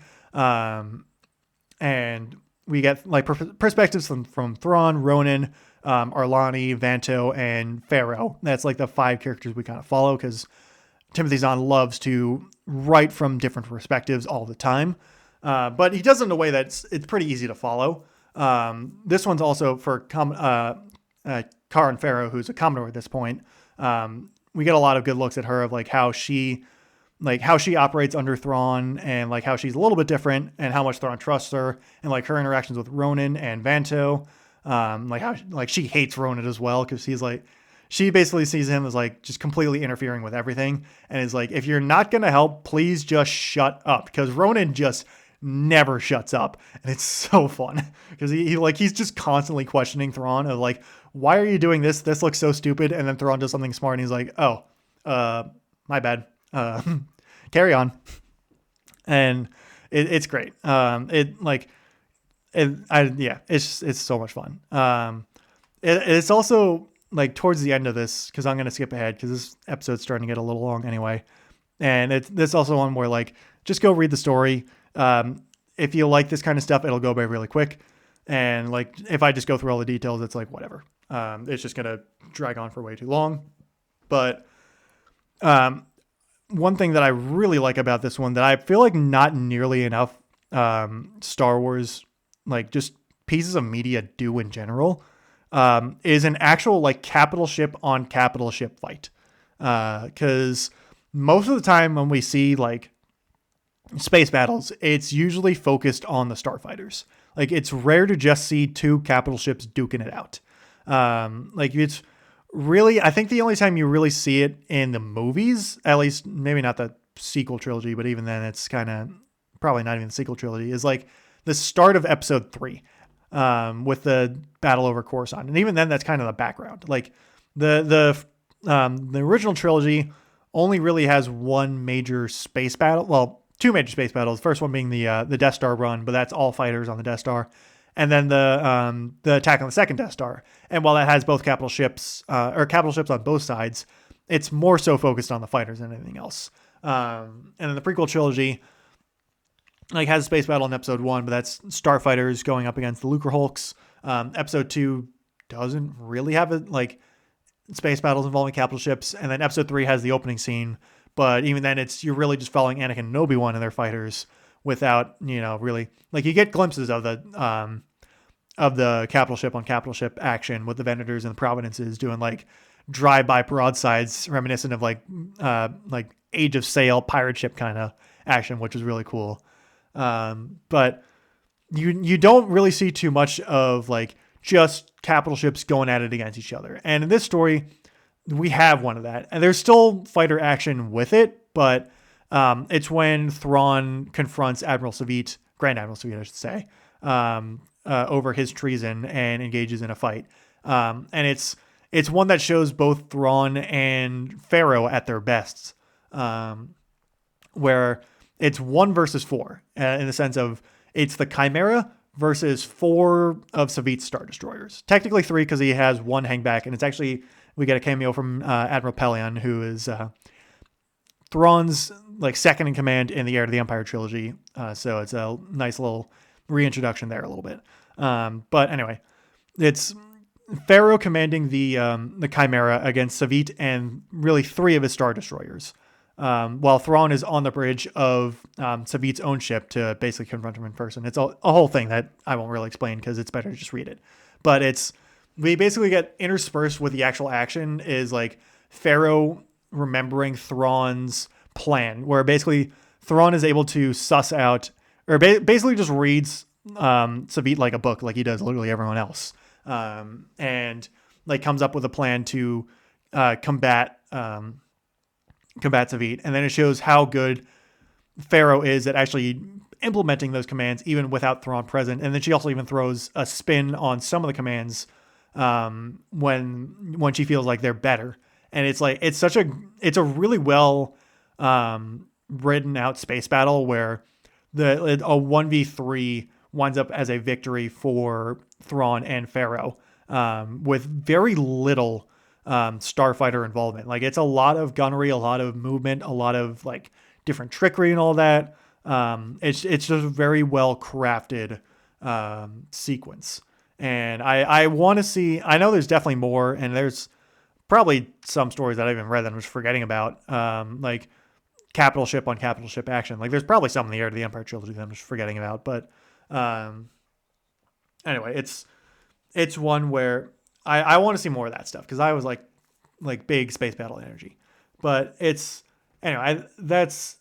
And we get like perspectives from Thrawn, Ronan, Arlani, Vanto, and Pharaoh. That's like the 5 characters we kind of follow, because Timothy Zahn loves to write from different perspectives all the time. But he does it in a way that's it's pretty easy to follow. This one's also for Karen Pharaoh, who's a Commodore at this point. We get a lot of good looks at her of like how she operates under Thrawn, and like how she's a little bit different, and how much Thrawn trusts her, and like her interactions with Ronan and Vanto. Like how like she hates Ronan as well, because he's like, she basically sees him as like just completely interfering with everything, and is like, if you're not gonna help, please just shut up, because Ronan just never shuts up, and it's so fun because he's just constantly questioning Thrawn of like, why are you doing this? This looks so stupid. And then Thrawn does something smart, and he's like, oh, my bad. Carry on. And it's great. It's so much fun. It's also like towards the end of this, because I'm gonna skip ahead because this episode's starting to get a little long anyway. And it's also one where like just go read the story. If you like this kind of stuff, it'll go by really quick. And like if I just go through all the details, it's like whatever. It's just gonna drag on for way too long. But one thing that I really like about this one that I feel like not nearly enough Star Wars like just pieces of media do in general is an actual like capital ship on capital ship fight. Because most of the time when we see like space battles, it's usually focused on the starfighters. Like it's rare to just see two capital ships duking it out. Like it's really, I think the only time you really see it in the movies, at least maybe not the sequel trilogy, but even then it's kind of probably not even the sequel trilogy, is like the start of episode 3 with the battle over Coruscant. And even then that's kind of the background. Like the original trilogy only really has one major space battle. Well, two major space battles. The first one being the Death Star run, but that's all fighters on the Death Star. And then the attack on the second Death Star. And while that has both capital ships or capital ships on both sides, it's more so focused on the fighters than anything else. And then the prequel trilogy like has a space battle in episode 1, but that's starfighters going up against the Lucre Hulks. Episode 2 doesn't really have it like space battles involving capital ships, and then episode 3 has the opening scene, but even then you're really just following Anakin and Obi-Wan and their fighters without really like you get glimpses of the capital ship on capital ship action with the Venators and the Providences doing like drive-by broadsides reminiscent of like Age of Sail pirate ship kind of action, which is really cool. But you don't really see too much of like just capital ships going at it against each other. And in this story, we have one of that. And there's still fighter action with it, but it's when Thrawn confronts Grand Admiral Savit, I should say, over his treason and engages in a fight. And it's one that shows both Thrawn and Pharaoh at their best, where it's 1 versus 4 in the sense of it's the Chimera versus 4 of Savit's Star Destroyers. Technically 3 because he has 1 hangback, and it's actually, we get a cameo from Admiral Pelion, who is Thrawn's like second in command in the Heir to the Empire trilogy. So it's a nice little reintroduction there a little bit. But anyway, it's Pharaoh commanding the Chimera against Savit and really 3 of his Star Destroyers. While Thrawn is on the bridge of Savit's own ship to basically confront him in person. It's a whole thing that I won't really explain because it's better to just read it. But we basically get interspersed with the actual action is like Pharaoh remembering Thrawn's plan, where basically Thrawn is able to suss out, or basically just reads Savit like a book, like he does literally everyone else, and like comes up with a plan to combat Savit, and then it shows how good Pharaoh is at actually implementing those commands even without Thrawn present. And then she also even throws a spin on some of the commands when she feels like they're better. And it's like it's a really well written out space battle where a 1v3 winds up as a victory for Thrawn and Pharaoh with very little starfighter involvement. Like it's a lot of gunnery, a lot of movement, a lot of like different trickery and all that. It's just a very well crafted sequence. And I want to see, I know there's definitely more, and there's probably some stories that I haven't read that I'm just forgetting about, like capital ship on capital ship action. Like there's probably some in the Heir to the Empire trilogy that I'm just forgetting about. But anyway, it's one where I want to see more of that stuff because I was like big space battle energy. But it's anyway.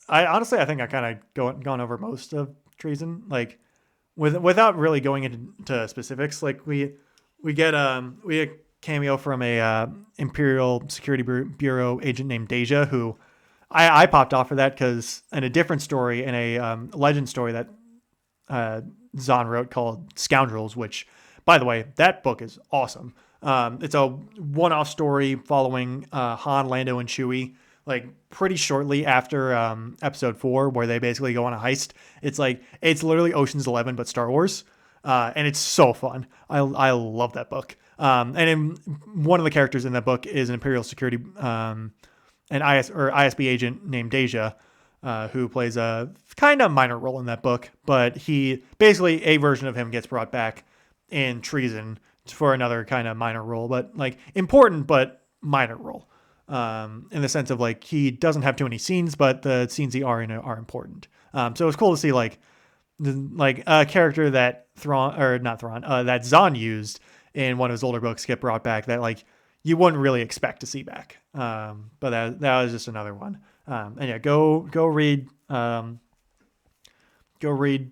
I honestly I think I kind of gone over most of Treason, like without really going into specifics. Like we get a cameo from a Imperial Security Bureau agent named Deja, who I popped off for that because in a different story, in a legend story that Zahn wrote called Scoundrels, which by the way that book is awesome. It's a one-off story following Han, Lando, and Chewie, like pretty shortly after episode 4, where they basically go on a heist. It's like it's literally Ocean's 11 but Star Wars, and it's so fun. I love that book. One of the characters in that book is an Imperial security an ISB agent named Deja, who plays a kind of minor role in that book, but he basically a version of him gets brought back in Treason for another kind of minor role, but like important but minor role. In the sense of like he doesn't have too many scenes, but the scenes he are in are important. So it was cool to see like a character that that Zahn used in one of his older books get brought back that like you wouldn't really expect to see back. But that was just another one. And yeah, go read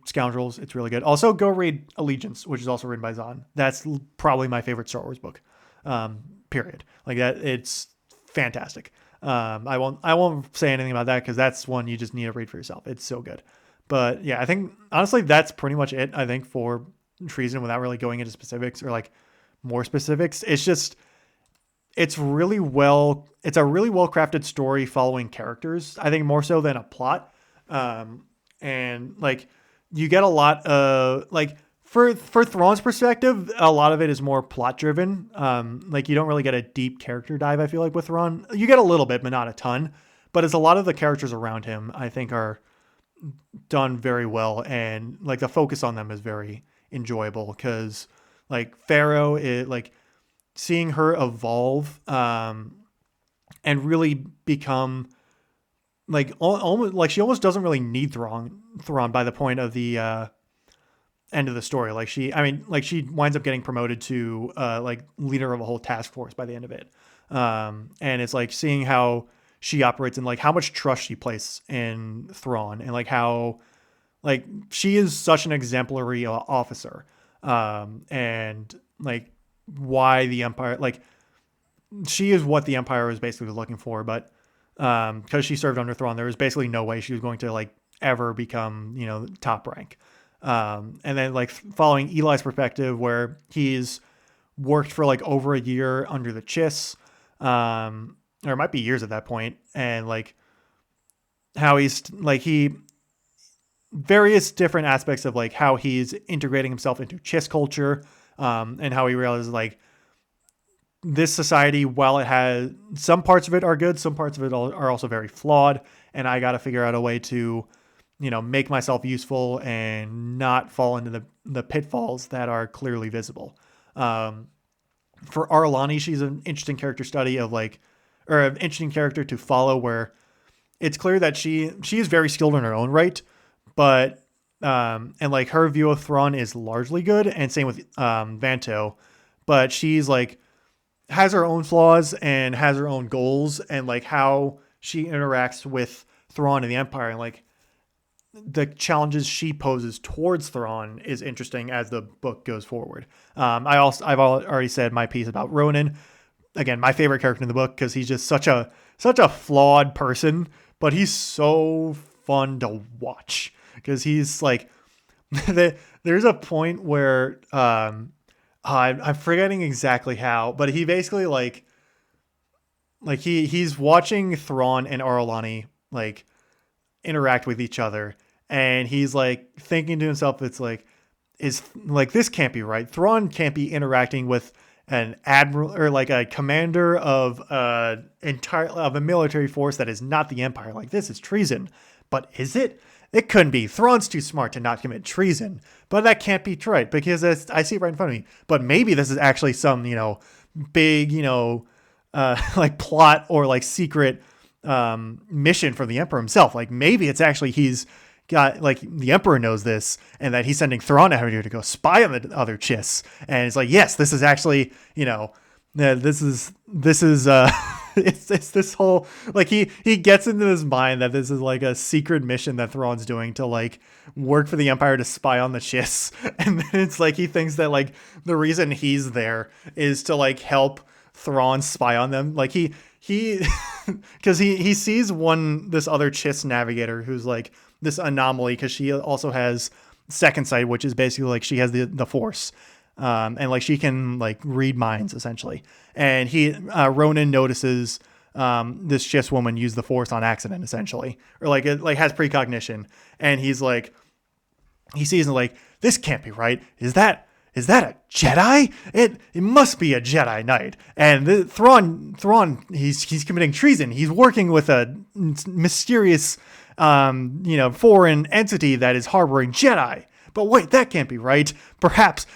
Scoundrels. It's really good. Also, go read Allegiance, which is also written by Zahn. That's probably my favorite Star Wars book. Period. Like that, it's fantastic. I won't say anything about that because that's one you just need to read for yourself. It's so good. But yeah, I think honestly that's pretty much it. I think for Treason, without really going into specifics or like more specifics, it's a really well crafted story following characters. I think more so than a plot. And like you get a lot of like for Thrawn's perspective, a lot of it is more plot driven. Like you don't really get a deep character dive. I feel like with Thrawn, you get a little bit, but not a ton. But it's a lot of the characters around him, I think, are done very well, and like the focus on them is very enjoyable because like Pharaoh, like seeing her evolve and really become like almost like she almost doesn't really need Thrawn by the point of the end of the story. Like she winds up getting promoted to like leader of a whole task force by the end of it. And it's like seeing how she operates and like how much trust she places in Thrawn and like how like she is such an exemplary officer. And like why the Empire, like she is what the Empire was basically looking for, but because she served under Thrawn, there was basically no way she was going to like ever become, top rank. And then like following Eli's perspective, where he's worked for like over a year under the Chiss, or it might be years at that point, and like how he's like various different aspects of like how he's integrating himself into Chiss culture, and how he realizes like this society, while it has some parts of it are good, some parts of it are also very flawed, and I got to figure out a way to make myself useful and not fall into the pitfalls that are clearly visible. For Arlani, she's an interesting character study of like, or an interesting character to follow, where it's clear that she is very skilled in her own right, but and like her view of Thrawn is largely good, and same with Vanto, but she's like has her own flaws and has her own goals, and like how she interacts with Thrawn and the Empire, and like the challenges she poses towards Thrawn is interesting as the book goes forward. I've already said my piece about Ronan. Again, my favorite character in the book because he's just such a flawed person, but he's so fun to watch because he's like there's a point where I'm forgetting exactly how, but he basically like he's watching Thrawn and Arlani like interact with each other, and he's like thinking to himself, it's like, is like this can't be right. Thrawn can't be interacting with an admiral or like a commander of a military force that is not the Empire. Like this is treason. But is it? It couldn't be. Thrawn's too smart to not commit treason. But that can't be right because I see it right in front of me. But maybe this is actually some, big, like plot or like secret mission for the Emperor himself. Like maybe it's actually he's got like the Emperor knows this and that he's sending Thrawn out here to go spy on the other Chiss. And it's like, yes, this is actually, this is it's this whole like he gets into his mind that this is like a secret mission that Thrawn's doing to like work for the Empire to spy on the Chiss. And then it's like he thinks that like the reason he's there is to like help Thrawn spy on them. Like he because he sees this other Chiss navigator who's like this anomaly because she also has second sight, which is basically like she has the Force, and like she can like read minds essentially. And Ronan notices this Chiss woman used the Force on accident, essentially, or like it like has precognition, and he's like, he sees and like, this can't be right. Is that a Jedi? It must be a Jedi Knight. And the Thrawn, he's committing treason. He's working with a mysterious, foreign entity that is harboring Jedi. But wait, that can't be right. Perhaps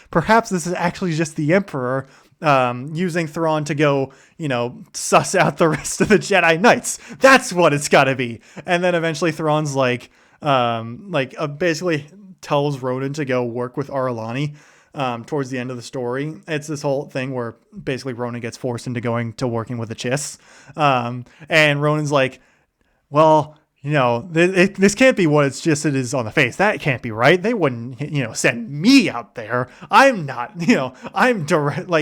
this is actually just the Emperor using Thrawn to go, suss out the rest of the Jedi Knights. That's what it's got to be. And then eventually Thrawn's basically tells Ronan to go work with Aralani towards the end of the story. It's this whole thing where basically Ronan gets forced into going to working with the Chiss. And Ronan's like, well, this can't be what it is on the face. That can't be right. They wouldn't, send me out there. I'm not, I'm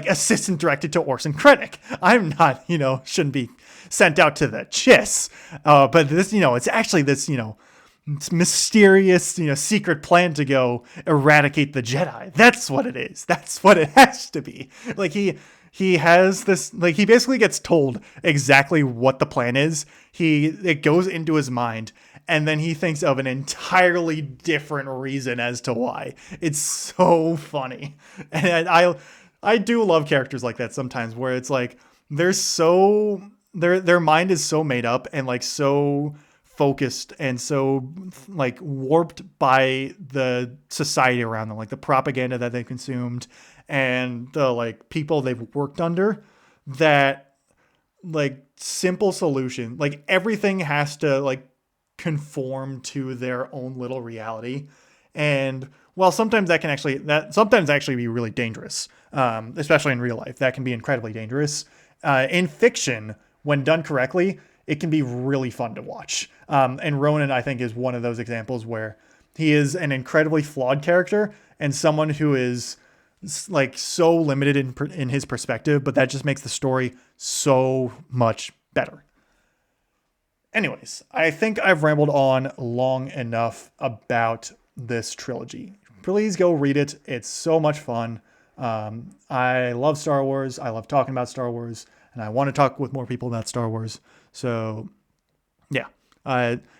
assistant directed to Orson Krennic. I'm not, shouldn't be sent out to the Chiss. But this, it's actually this, mysterious, secret plan to go eradicate the Jedi. That's what it is. That's what it has to be. Like he has this, like he basically gets told exactly what the plan is. It goes into his mind, and then he thinks of an entirely different reason as to why. It's so funny. And I do love characters like that sometimes, where it's like their mind is so made up and like so focused and so like warped by the society around them, like the propaganda that they've consumed and the like people they've worked under, that like simple solution, like everything has to like conform to their own little reality. And well, sometimes that can actually be really dangerous, especially in real life. That can be incredibly dangerous. In fiction, when done correctly, it can be really fun to watch. And Ronan, I think, is one of those examples where he is an incredibly flawed character and someone who is like so limited in his perspective, but that just makes the story so much better. Anyways, I think I've rambled on long enough about this trilogy. Please go read it. It's so much fun. I love Star Wars. I love talking about Star Wars, and I want to talk with more people about Star Wars. So yeah,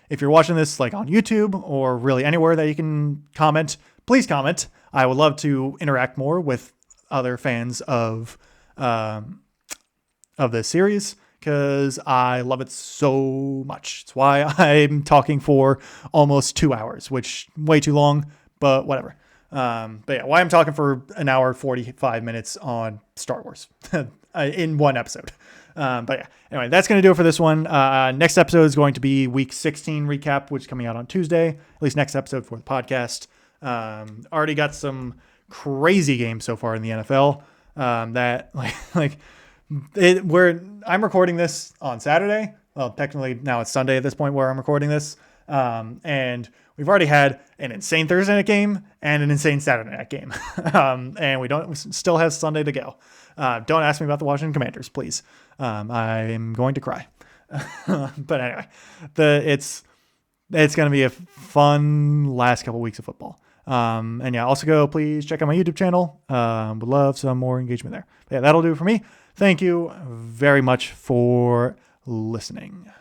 if you're watching this like on YouTube or really anywhere that you can comment, please comment. I would love to interact more with other fans of this series because I love it so much. It's why I'm talking for almost 2 hours, which way too long, but whatever. But yeah, why I'm talking for an hour, 45 minutes on Star Wars in one episode. But yeah, anyway, that's going to do it for this one. Next episode is going to be week 16 recap, which is coming out on Tuesday, at least next episode for the podcast. Already got some crazy games so far in the NFL, that where I'm recording this on Saturday. Well, technically now it's Sunday at this point where I'm recording this. And we've already had an insane Thursday night game and an insane Saturday night game. And we still have Sunday to go. Don't ask me about the Washington Commanders, please. I'm going to cry. But anyway, it's going to be a fun last couple weeks of football. And yeah, also please check out my YouTube channel. Would love some more engagement there. But yeah, that'll do it for me. Thank you very much for listening.